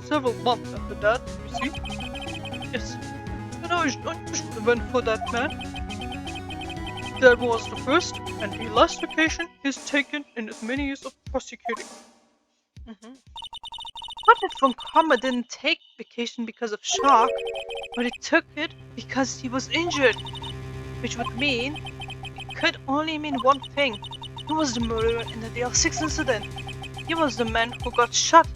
several months after that, you see? Yes. An unusual event for that man. That was the first and the last vacation he's taken in as many years of prosecuting. What if Von Karma didn't take vacation because of shock, but he took it because he was injured? Which would mean, it could only mean one thing. He was the murderer in the DL6 incident. He was the man who got shot.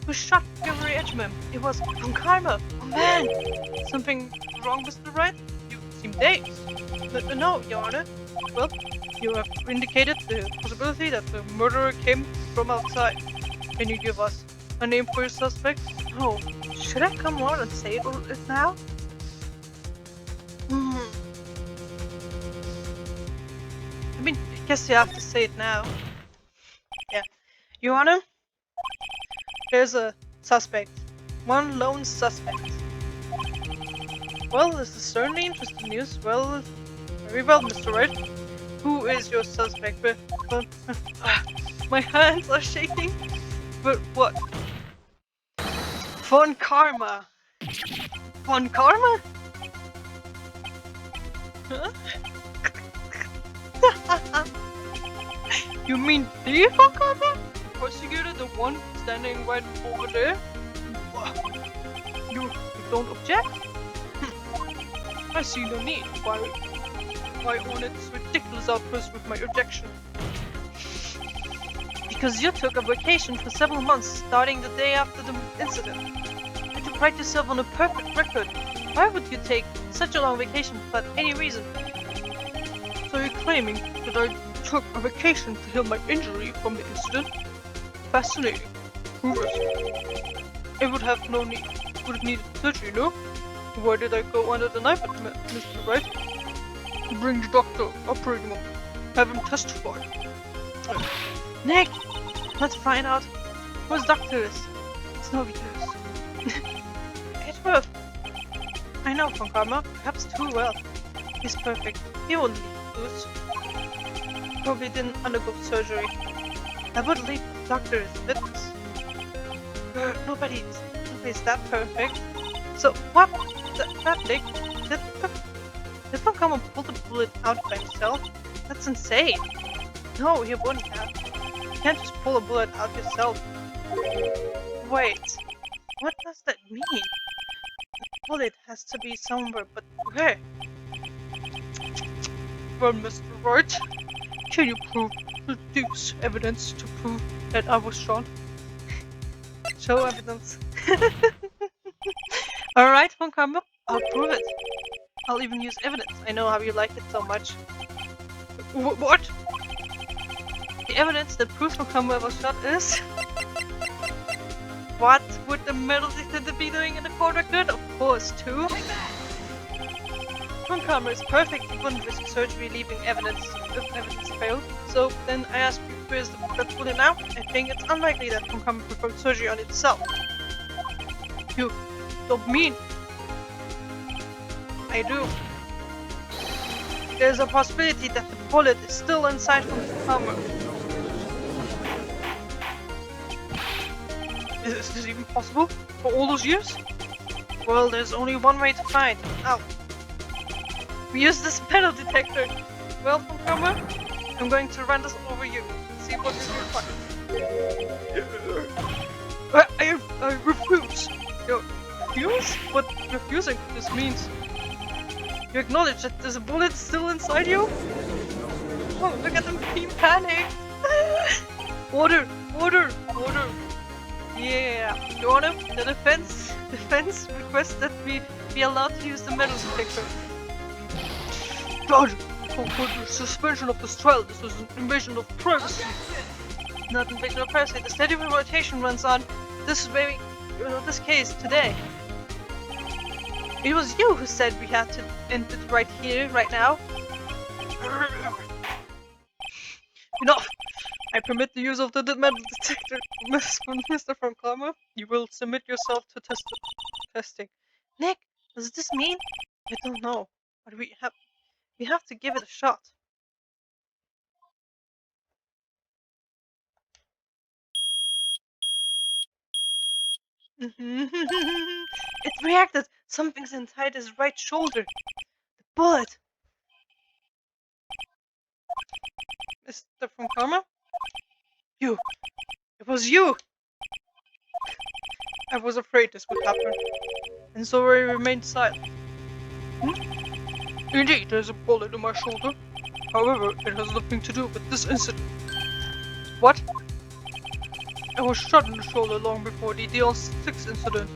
Who shot Gregory Edgman. It was Von Karma. Oh man! Something wrong, Mr. Wright? You seem dazed. No, Your Honor. Well, you have indicated the possibility that the murderer came from outside. Can you give us a name for your suspect? Oh, should I come on and say it now? I mean, I guess you have to say it now. Yeah. Your Honor, there's a suspect. One lone suspect. Well, this is certainly interesting news. Well, very well, Mr. Wright. Who is your suspect? My hands are shaking. But what? Von Karma. Von Karma? Huh? You mean the Von Karma? Prosecutor, the one standing right over there? You don't object? I see no need. Why own it this ridiculous outburst with my objection? Because you took a vacation for several months, starting the day after the incident. And to pride yourself on a perfect record, why would you take such a long vacation without any reason? So you're claiming that I took a vacation to heal my injury from the incident? Fascinating. Prove it. I would have no need. Would have needed surgery, no? Why did I go under the knife at Mr. Wright? Bring the doctor, operating room. Have him testify. Nick! Let's find out who his doctor is. It's no use. It's worth. I know Von Karma, perhaps too well. He's perfect. He won't need booze. Probably didn't undergo surgery. I would leave the doctor as witness. Nobody's that perfect. So what? That Nick? Did Von Karma pull the bullet out by himself? That's insane. No, he wouldn't have. You can't just pull a bullet out yourself. Wait, what does that mean? The bullet has to be somewhere, but where? Well, Mr. Wright, can you produce evidence to prove that I was shot? Show evidence. Alright, Von Karma, I'll prove it. I'll even use evidence. I know how you like it so much. What? The evidence that proves Von Karma was shot is... What would the metal detector be doing in the court record? Of course, too. Von Karma is perfect. He wouldn't risk surgery leaving evidence if evidence failed. So then I ask you, where's the bullet now? I think it's unlikely that Von Karma performed surgery on itself. You don't mean... I do. There's a possibility that the bullet is still inside Von Karma. Is this even possible? For all those years? Well, there's only one way to find out. We use this metal detector. Well, Von Karma, I'm going to run this over you. see what we can find. I refuse. You refuse? What refusing this means? You acknowledge that there's a bullet still inside you? Oh, look at them being panicked. Order, order, order. Yeah, Your Honor, the defense requests that we be allowed to use the metal detector. Judge, for the suspension of this trial, this is an invasion of privacy. Not invasion of privacy. The steady rotation runs on this case today. It was you who said we had to end it right here, right now. Enough! I permit the use of the metal detector, Mr. Von Karma. You will submit yourself to testing. Nick, does this mean? I don't know, but we have to give it a shot. It reacted. Something's inside his right shoulder. The bullet. Mr. Von Karma? You. It was you. I was afraid this would happen, and so I remained silent. Indeed, there's a bullet in my shoulder. However, it has nothing to do with this incident. What? I was shot in the shoulder long before the DL6 incident.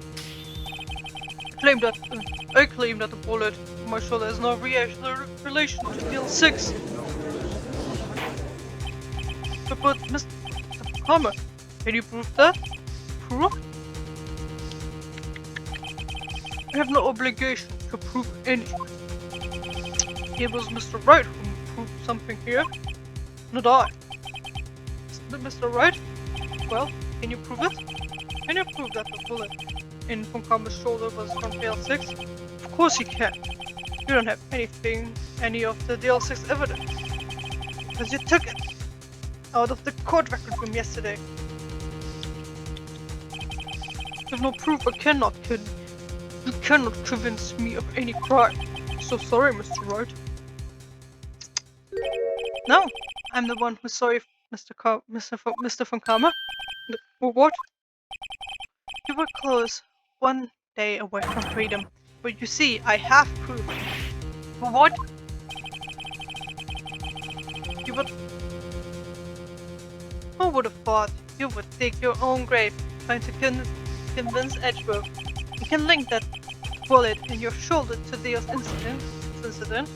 I claim that the bullet in my shoulder has no relation to DL6. But Mr. Hammer, can you prove that? Prove? I have no obligation to prove anything. It was Mr. Wright who proved something here, not I. Mr. Wright? Well, can you prove it? Can you prove that the bullet in Von Karma's shoulder was from DL6? Of course you can. You don't have any of the DL6 evidence. Because you took it out of the court record room yesterday. I have no proof. You cannot convince me of any crime. So sorry, Mr. Wright. No, I'm the one who's sorry, Mr. Von Karma. What? You were close, one day away from freedom. But you see, I have proof. What? Who would have thought you would dig your own grave trying to convince Edgeworth? You can link that bullet in your shoulder to the incident.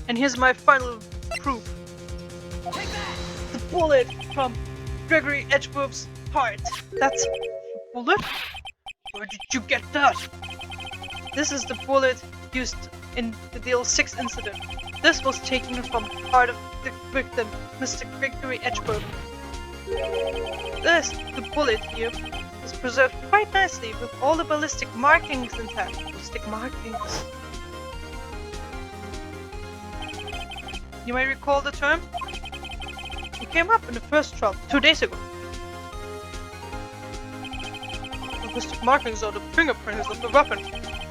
And here's my final proof. The bullet from Gregory Edgeworth's heart. That's the bullet? Where did you get that? This is the bullet used in the DL6 incident. This was taken from the heart of the victim, Mr. Gregory Edgeworth. The bullet here, is preserved quite nicely with all the ballistic markings intact. Ballistic markings. You may recall the term? It came up in the first trial 2 days ago. The ballistic markings are the fingerprints of the weapon.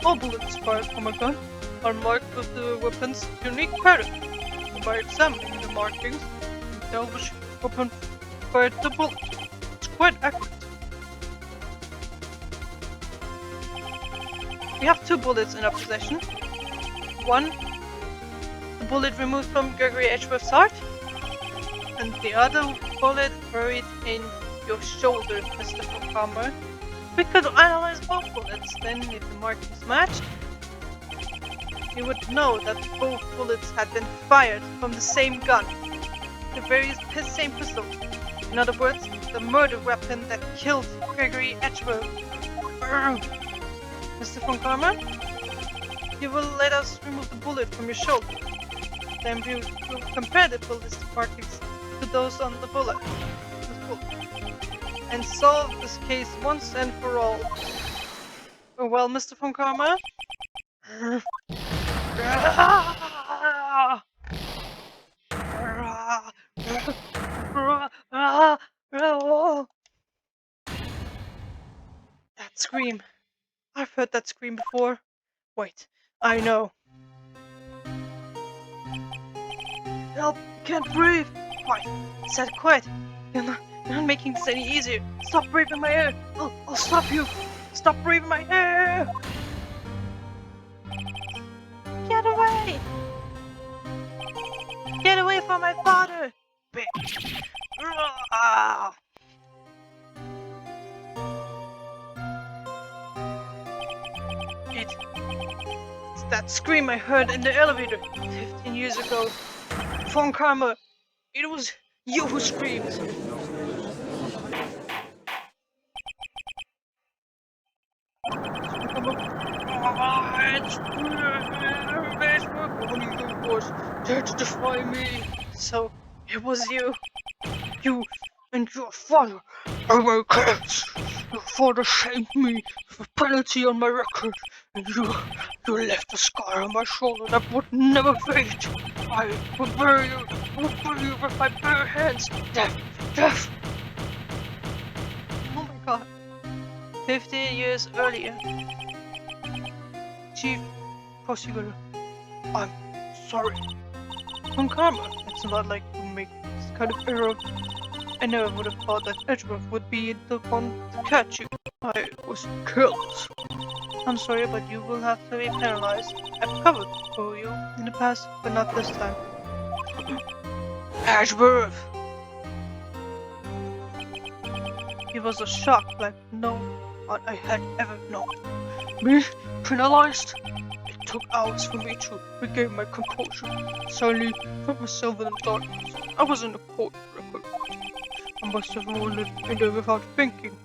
All bullets fired from a gun are marked with the weapon's unique pattern. And by examining the markings, you can tell which weapon fired the bullet. It's quite accurate. We have 2 bullets in our possession. One, the bullet removed from Gregory Edgeworth's heart, and the other bullet buried in your shoulder, Mr. Von Karma. We could analyze both bullets, then if the markings matched, you would know that both bullets had been fired from the same gun, the very same pistol. In other words, the murder weapon that killed Gregory Edgeworth. Mr. Von Karma, you will let us remove the bullet from your shoulder. Then we will compare the ballistic markings to those on the bullet. And solve this case once and for all. Well, Mr. Von Karma? That scream. I've heard that scream before. Wait, I know. Help! Can't breathe! Quiet. Said quiet. You're not making this any easier. Stop breathing my air. I'll stop you. Stop breathing my air. Get away. Get away from my father. Bitch. Ah. It's that scream I heard in the elevator 15 years ago. From Karma. It was you who screamed. Was there to defy me. So it was you. You and your father are my kids. Your father shamed me for penalty on my record, and you left a scar on my shoulder that would never fade. I would bury you with my bare hands. Death. Oh my god. 15 years earlier. Chief Prosecutor, I'm sorry. From Karma, it's not like you make this kind of error. I never would have thought that Edgeworth would be the one to catch you. I was careless. I'm sorry, but you will have to be penalized. I've covered for you in the past, but not this time. Edgeworth! It was a shock like no one I had ever known. Me? Penalized? It took hours for me to regain my composure. Suddenly, found myself in the darkness. I was in a court record. I must have wandered in there without thinking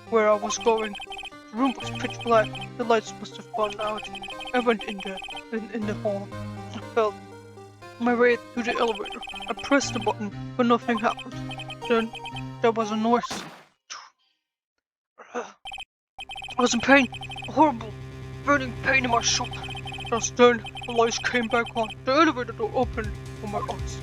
where I was going. The room was pitch black. The lights must have gone out. I went in there, in the hall. I felt my way through the elevator. I pressed the button, but nothing happened. Then there was a noise. I was in pain, a horrible, burning pain in my shoulder. Just then, the lights came back on. The elevator door opened on my eyes.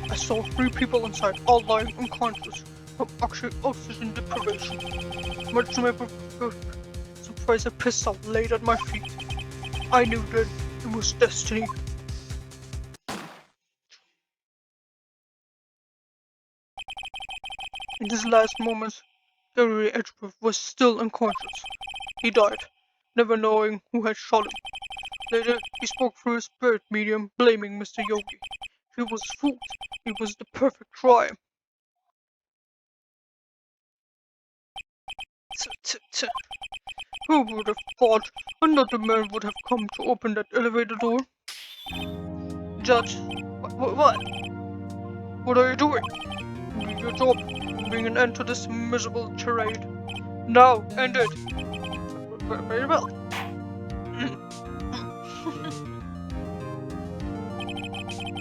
I saw 3 people inside, all lying unconscious from oxygen deprivation. Much to my surprise, a pistol laid at my feet. I knew then it was destiny. In his last moments, Gary Edgeworth was still unconscious. He died, never knowing who had shot him. Later, he spoke through his spirit medium, blaming Mr. Yogi. He was fooled. It was the perfect crime. Who would have thought another man would have come to open that elevator door? Judge, what? What are you doing? Doing your job, bring an end to this miserable charade. Now, end it. Very well.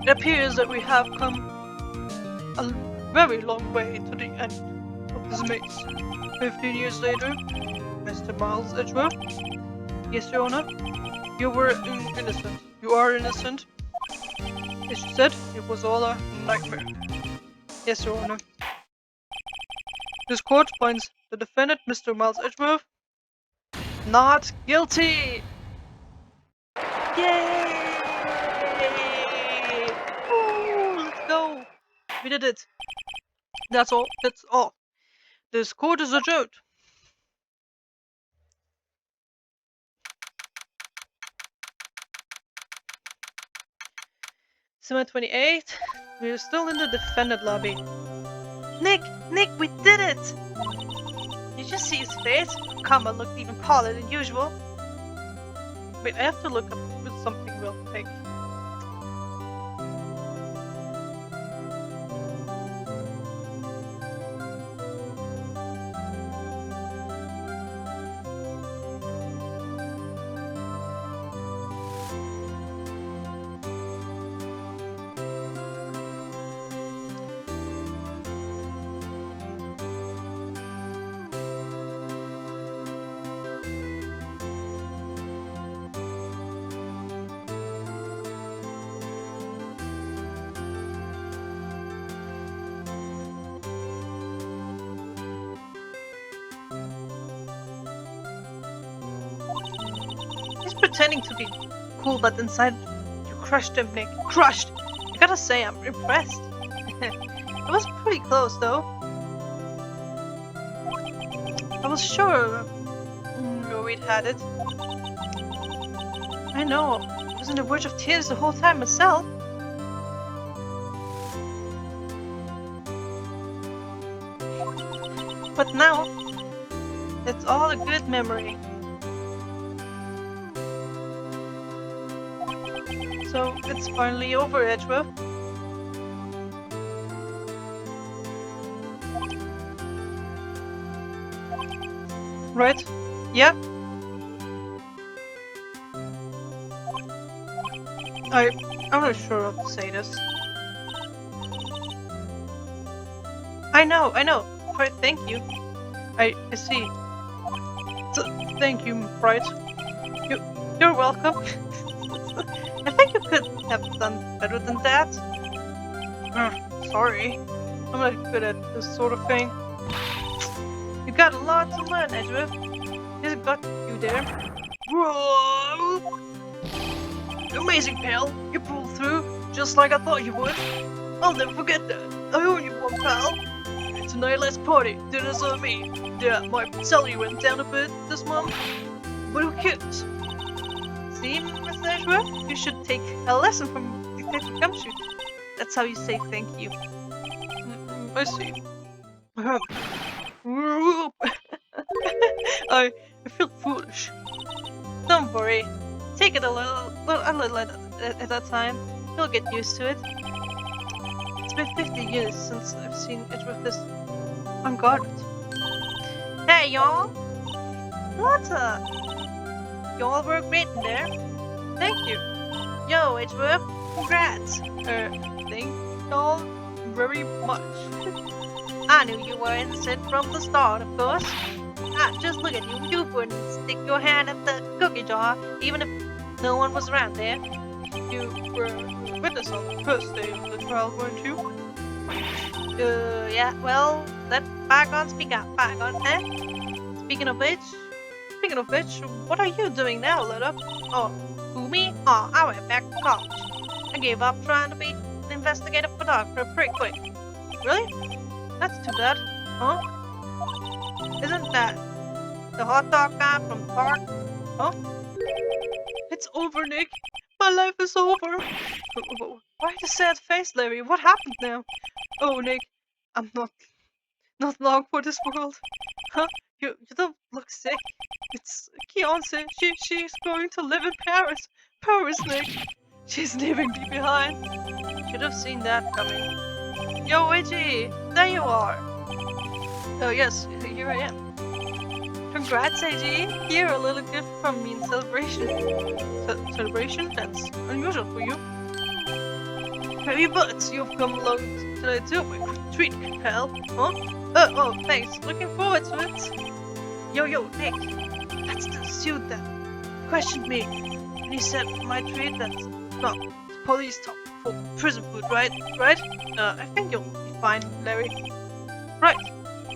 It appears that we have come a very long way to the end of this maze. 15 years later, Mr. Miles Edgeworth? Yes, Your Honor? You were innocent. You are innocent. As you said, it was all a nightmare. Yes, Your Honor. This court finds the defendant, Mr. Miles Edgeworth, not guilty! Yay! Woo, let's go! We did it. That's all. That's all. This court is adjourned. Summit 28. We're still in the defendant lobby. Nick, we did it! Did you see his face? Kama looked even paler than usual. Wait, I have to look up something real quick. Pretending to be cool, but inside you crushed him, Nick. Crushed! I gotta say, I'm impressed. It was pretty close, though. I was sure Wright had it. I know. I was on the verge of tears the whole time myself. But now, it's all a good memory. So, it's finally over, Edgeworth. Right? Yeah? I'm not sure how to say this. I know. Right, thank you. I see. Thank you, Wright. You're welcome. I think you could have done better than that. Sorry. I'm not good at this sort of thing. You got a lot to learn, Edgeworth. He's got you there. Whoa! Amazing, pal. You pulled through just like I thought you would. I'll never forget that. I owe you one, pal. Tonight, let's party. Dinner's on me. Yeah, my salary went down a bit this month, but who cares? See, Mr. Edgeworth? You should take a lesson from Detective Gumshoe. That's how you say thank you. I see. I feel foolish. Don't worry. Take it a little at a time. You'll get used to it. It's been 50 years since I've seen Edgeworth this unguarded. Hey, y'all! What's up? Y'all were great in there. Thank you. Yo, Edgeworth, congrats. Thank y'all very much. I knew you were innocent from the start, of course. Just look at you. You wouldn't stick your hand at the cookie jar, even if no one was around there. You were a witness on the first day of the trial, weren't you? Yeah, well, let bygones be bygones, eh? Speaking of which, what are you doing now, Letta? Oh, who, me? Oh, I went back to college. I gave up trying to be an investigative photographer pretty quick. Really? That's too bad. Huh? Isn't that the hot dog guy from the park? Huh? It's over, Nick. My life is over. Why the sad face, Larry? What happened now? Oh, Nick, I'm not long for this world. Huh? You don't look sick. It's Keonce. She's going to live in Paris. Paris, Nick. She's leaving me behind. Should have seen that coming. Yo, Iggy, there you are. Oh yes, here I am. Congrats, AG. Here, a little gift from me in celebration. Celebration? That's unusual for you. Maybe, but you've come along tonight too. My quick treat, pal. Huh? Oh, thanks. Looking forward to it. Yo, Nick. That's the suit that questioned me. And he said my treat that's not police talk for prison food, right? Right? I think you'll be fine, Larry. Right.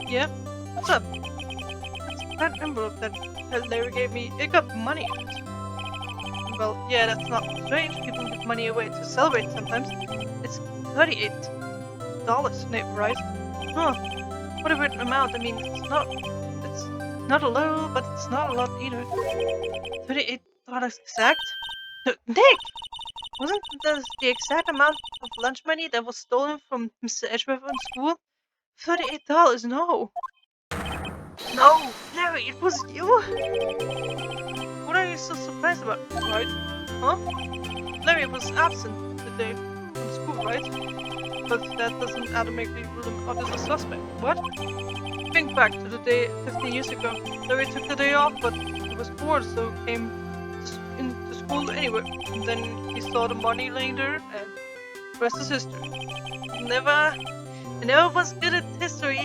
Yeah? What's up? That envelope that Larry gave me, it got money in it. Well, yeah, that's not strange. People give money away to celebrate sometimes. It's $38, Nick, right? Huh. What a weird amount. I mean, it's not a little, but it's not a lot either. $38 exact? Nick! Wasn't this the exact amount of lunch money that was stolen from Mr. Edgeworth in school? $38, no! No! Larry, it was you? What are you so surprised about, right? Huh? Larry was absent today from school, right? But that doesn't automatically rule him out as a suspect. What? Think back to the day 15 years ago. Larry took the day off, but he was bored, so came into school anyway. And then he saw the money laying there, and the rest is history. I never was good at history.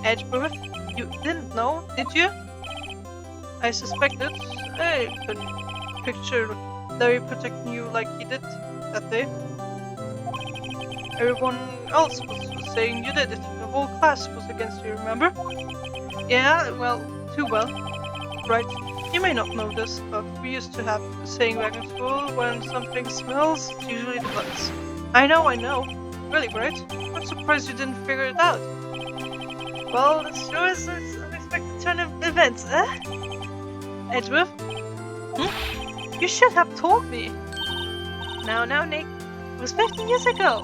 Edgeworth, you didn't know, did you? I suspected. I couldn't picture Larry protecting you like he did that day. Everyone else was saying you did it. The whole class was against you, remember? Yeah, well, too well. Right. You may not know this, but we used to have a saying back in school, when something smells, it's usually the bugs. I know. Really, Wright? I'm surprised you didn't figure it out. Well, it sure is an unexpected turn of events, eh? Edgeworth? You should have told me. Now, Nick. It was 15 years ago.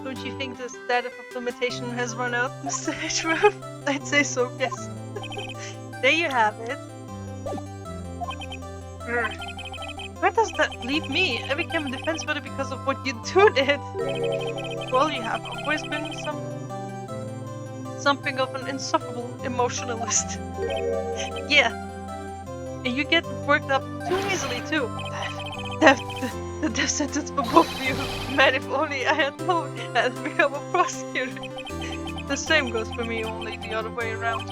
Don't you think the status of limitation has run out, Mr. Edgeworth? I'd say so, yes. There you have it. Where does that leave me? I became a defense buddy because of what you two did. Well, you have always been something of an insufferable emotionalist. Yeah. And you get worked up too easily, too. The death sentence for both of you. Man, if only I had known I had become a prosecutor. The same goes for me, only the other way around.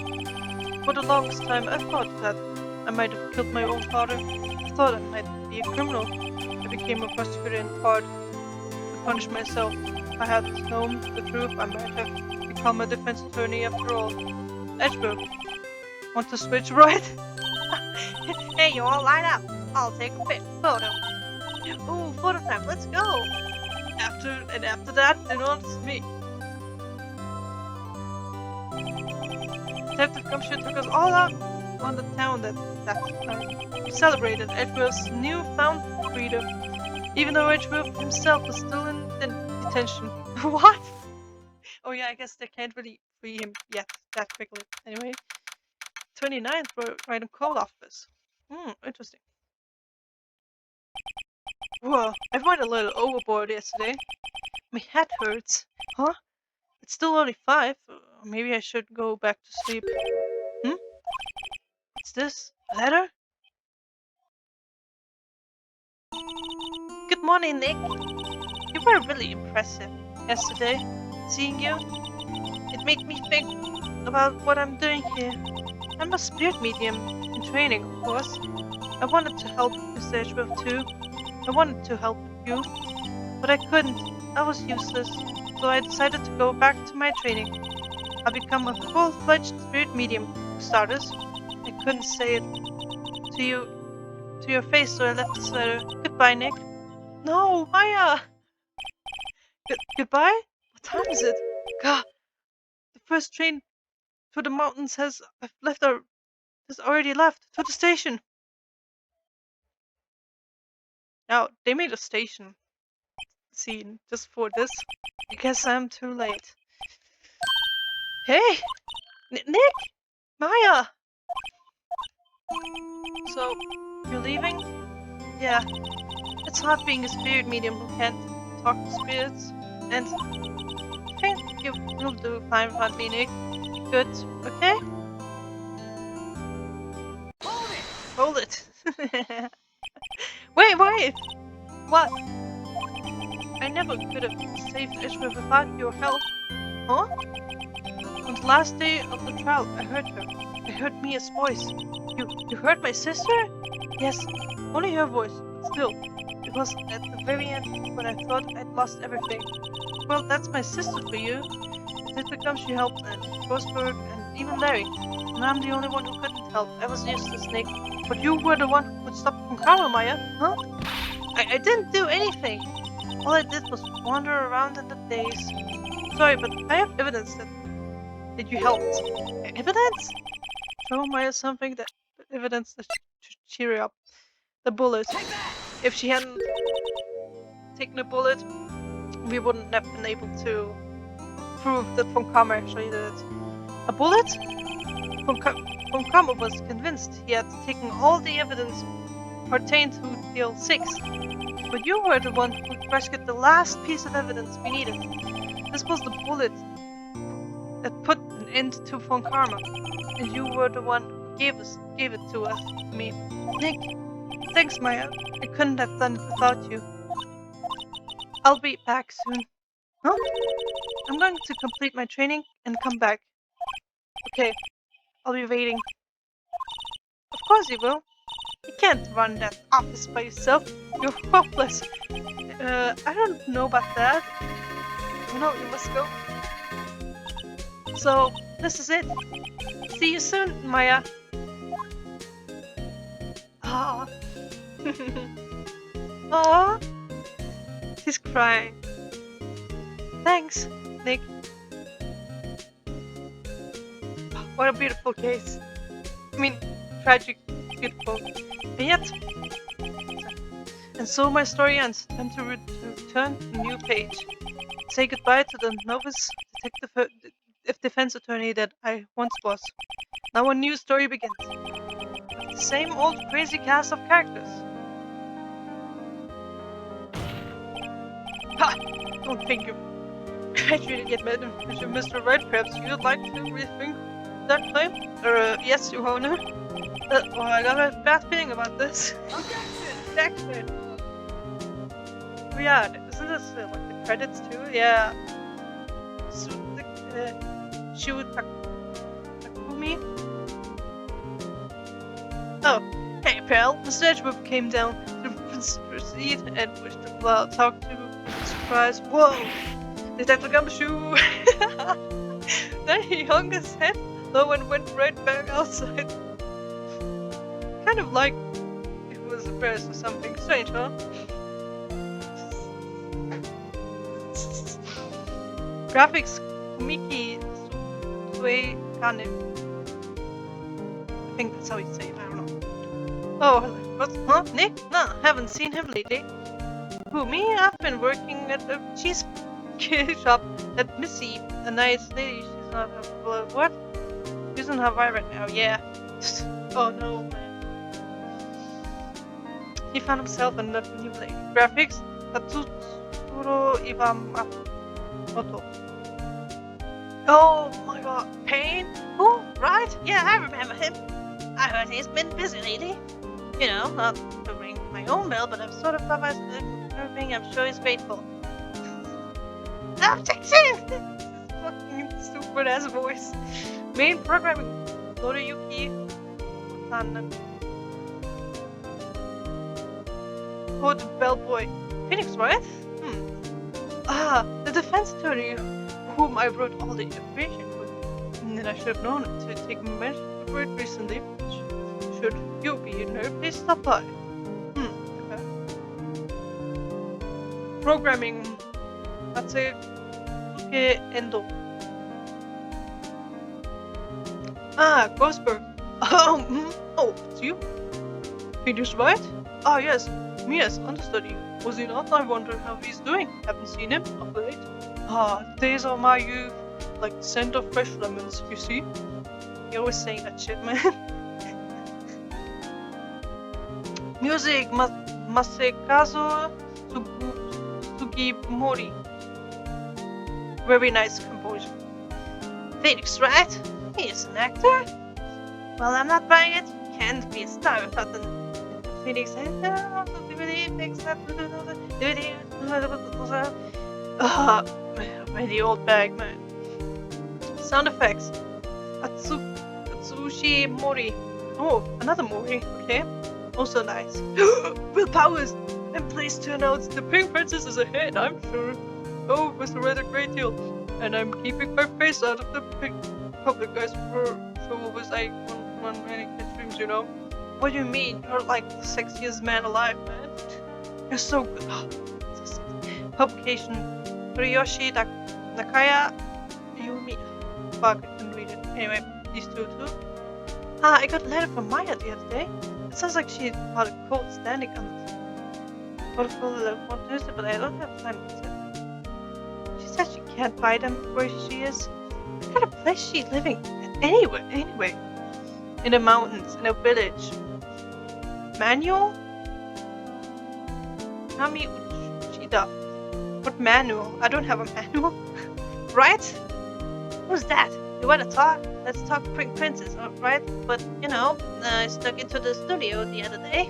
For the longest time, I thought that I might have killed my own father. I thought I might be a criminal. I became a prosecutor in part to punish myself. If I had known the truth, I might have become a defense attorney after all. Edgeworth, want to switch, right? Hey, you all line up. I'll take a photo. Ooh, photo time, let's go. After that, then on to me. Detective Gumshoe took us all out on the town that night. We celebrated Edgeworth's newfound freedom, even though Edgeworth himself was still in detention. What? Oh yeah, I guess they can't really free him yet that quickly. Anyway, 29th, we're right in call office. Interesting. Whoa, I went a little overboard yesterday. My head hurts. Huh? It's still only 5. Maybe I should go back to sleep. What's this? A letter? Good morning, Nick. You were really impressive yesterday. Seeing you, it made me think about what I'm doing here. I'm a spirit medium in training, of course. I wanted to help Mr. Edgeworth too. I wanted to help you, but I couldn't. I was useless, so I decided to go back to my training. I'll become a full-fledged spirit medium, for starters. I couldn't say it to your face, so I left this letter. Goodbye, Nick. No, Maya! Goodbye? What time is it? God, the first train to the mountains has already left to the station. Now, they made a station scene just for this. I guess I'm too late. Hey! Nick! Maya! So, you're leaving? Yeah. It's hard being a spirit medium who can't talk to spirits. And I think you'll do fine without me, Nick. Good, okay? Hold it! Wait! What? I never could have saved Ishmael without your help. Huh? On the last day of the trial, I heard her. I heard Mia's voice. You heard my sister? Yes, only her voice, but still. It was at the very end when I thought I'd lost everything. Well, that's my sister for you. Detective Gumshoe helped, and Rosberg, and even Larry. And I'm the only one who couldn't help. I was useless, Nick. But you were the one who could stop from Karma, Maya, huh? I didn't do anything. All I did was wander around in the daze. Sorry, but I have evidence that you helped. Evidence? Show Maya something evidence that should cheer her up. The bullet. If she hadn't taken a bullet, we wouldn't have been able to prove that Von Kammer actually did it. A bullet? Von Kammer was convinced he had taken all the evidence pertained to deal 6. But you were the one who rescued the last piece of evidence we needed. This was the bullet that put an end to Von Karma, and you were the one who gave it to me. Nick, thanks, Maya. I couldn't have done it without you. I'll be back soon. Huh? I'm going to complete my training and come back. Okay, I'll be waiting. Of course you will. You can't run that office by yourself. You're hopeless. I don't know about that. No, you must go. So, this is it. See you soon, Maya. Ah. Aw. He's crying. Thanks, Nick. What a beautiful case. I mean, tragic, beautiful. And yet, and so my story ends. Time to return to a new page. Say goodbye to the novice defense attorney that I once was. Now a new story begins. With the same old crazy cast of characters. Ha! Don't think you've graduated yet, Mr. Wright. Perhaps you'd like to rethink that claim? Yes, Your Honor. Oh, I got a bad feeling about this. Objection! Oh yeah, isn't this like the credits too? Yeah. So Shu Takumi? Oh, hey pal, Mr. Edgeworth came down to proceed and wished to talk to you. Surprise. Whoa! Detective Gumshoe! Then he hung his head low and went right back outside. Kind of like it was a press or something strange, huh? Graphics Kumiki Sue Kane. I think that's how you say it, I don't know. Oh, what? Huh? Nick? No, haven't seen him lately. Who, me? I've been working at a cheese shop at Missy, a nice lady. She's not what? She's in Hawaii right now, yeah. Oh no, man. He found himself in that new lady. Graphics Tatsuro Iwamato. Oh my god, Pain? Who? Right? Yeah, I remember him. I heard he's been busy lately. You know, not to ring my own bell, but I've sort of thought myself everything. I'm sure he's grateful. Objection! Fucking stupid ass voice. Main programming Noriyuki Otana. Oh, the bellboy. Phoenix, right? Ah, the defense attorney whom I wrote all the information for. And then I should have known to take measures for it recently. Should you be in there, please stop by. Okay. Programming. Natsuke Endo. Ah, Gosberg. Oh, it's you? Phoenix, right? Ah, yes. Yes, understudy. Was he not? I wonder how he's doing. Haven't seen him of late. Ah, the days of my youth, like the scent of fresh lemons, you see? You're always saying that shit, man. Music, Masekazu Sugimori. Very nice composure. Phoenix, right? He is an actor? Well, I'm not buying it. Can't be a star without the Phoenix. The old bag, man. Sound effects. Atsushi Mori. Oh, another Mori, okay. Also nice. Will Powers! And please turn out the Pink Princess is ahead, I'm sure. Oh, Mr. Red, a great deal. And I'm keeping my face out of the big public guys for always I on many streams, you know. What do you mean? You're like the sexiest man alive, man. You're so good. Oh, so sexy. Publication. Toriyoshi Nakaya Yumi. Fuck, I couldn't read it. Anyway, these two too. Ah, I got a letter from Maya the other day. It sounds like she had a cold standing on the portfolio on Tuesday, but I don't have time to tell. She said she can't buy them where she is. What kind of place is she living? Anyway. In the mountains, in a village. Manual? Nami Uchida. What manual? I don't have a manual. Right? Who's that? You wanna talk? Let's talk Pink Princess, alright? But, you know, I stuck into the studio the other day.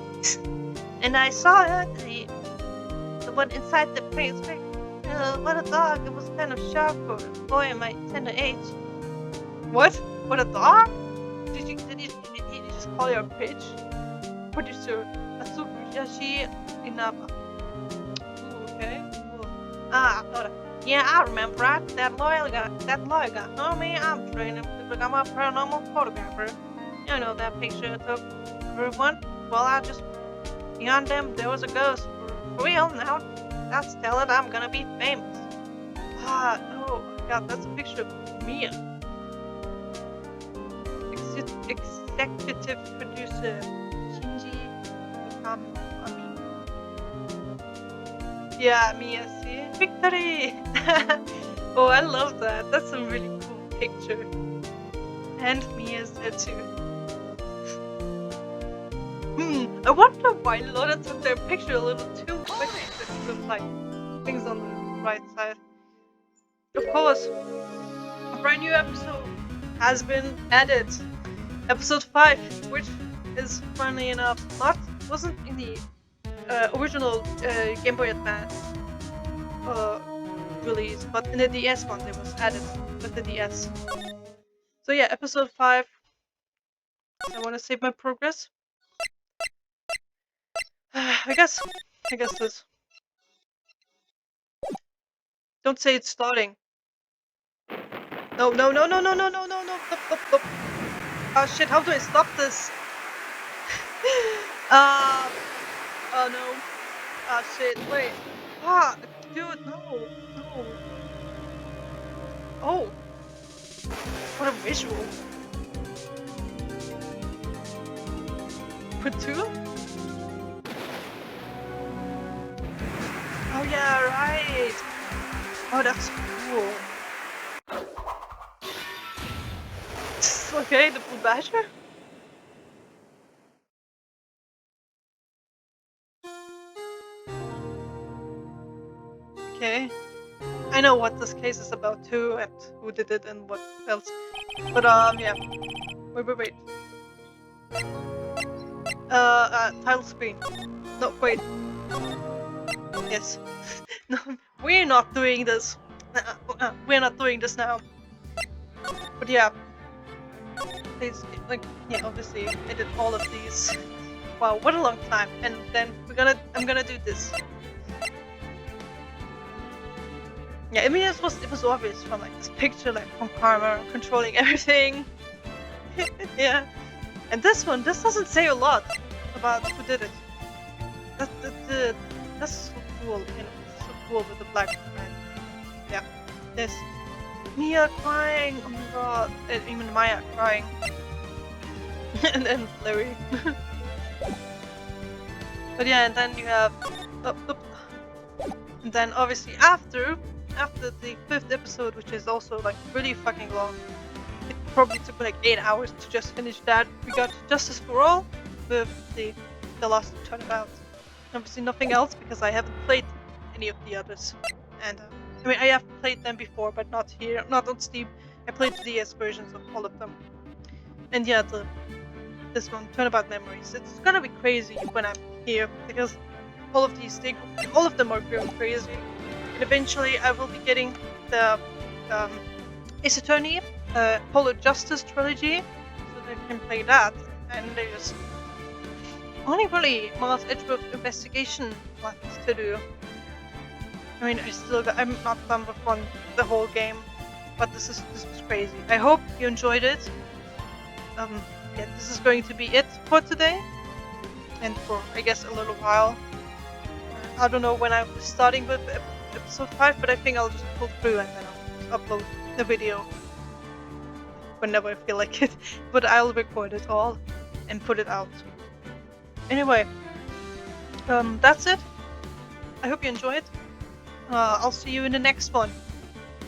And I saw her, the one inside the Prince. What a dog. It was kind of sharp for a boy in my tender age. What? What a dog? Did you just call her a bitch? Producer Atsuyashi Inaba. Ooh, okay. Ooh. Ah, yeah, I remember, right? That lawyer guy. Oh man, I'm training to become a paranormal photographer. You know that picture I took of everyone? well, I just beyond them there was a ghost for real. Now that's telling I'm gonna be famous. Ah, no, God, that's a picture of Mia, executive producer Shinji Mikami. Yeah, Mia, see, victory! Oh, I love that. That's a really cool picture. And Mia's there too. I wonder why Lola took their picture a little too quickly with like things on the right side. Of course, a brand new episode has been added. Episode 5, which is funny enough wasn't in the original Game Boy Advance release, but in the DS one it was added with the DS. So yeah, episode 5. I want to save my progress. I guess this. Don't say it's starting. No. Stop. Oh shit, how do I stop this? Oh no. Oh shit, wait. Ah, dude, no. Oh. What a visual. Put 2? Oh yeah, right. Oh, that's cool. Okay, the Blue Badger? Okay. I know what this case is about too, and who did it and what else. But yeah. Wait. Title screen. No, wait. Yes. No, we're not doing this. We're not doing this now. But yeah. Please, like, yeah, obviously, I did all of these. Wow, what a long time. And then I'm gonna do this. Yeah, I mean, it was obvious from like this picture, like from Karma controlling everything. Yeah. And this doesn't say a lot about who did it. That's so cool, you know, so cool with the black and yeah. This Mia crying, oh my god, and even Maya crying. And then Larry. But yeah, and then you have and then obviously after the 5th episode, which is also like really fucking long. It probably took me like 8 hours to just finish that. We got Justice for All with the last Turnabout. Obviously nothing else because I haven't played any of the others. And I mean, I have played them before, but not here, not on Steam. I played the DS versions of all of them. And yeah, this one, Turnabout Memories. It's gonna be crazy when I'm here because all of them are going crazy. And eventually I will be getting the Ace Attorney Polo Justice trilogy, so that I can play that. And there's only really Mars Edgeworth investigation left to do. I mean, I'm not done with the whole game, but this was crazy. I hope you enjoyed it. Yeah, this is going to be it for today, and for I guess a little while. I don't know when I'm starting with episode 5, but I think I'll just pull through and then I'll upload the video whenever I feel like it. But I'll record it all and put it out. Anyway, that's it. I hope you enjoyed. I'll see you in the next one.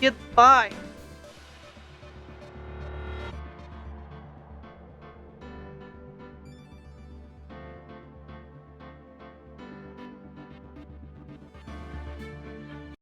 Goodbye.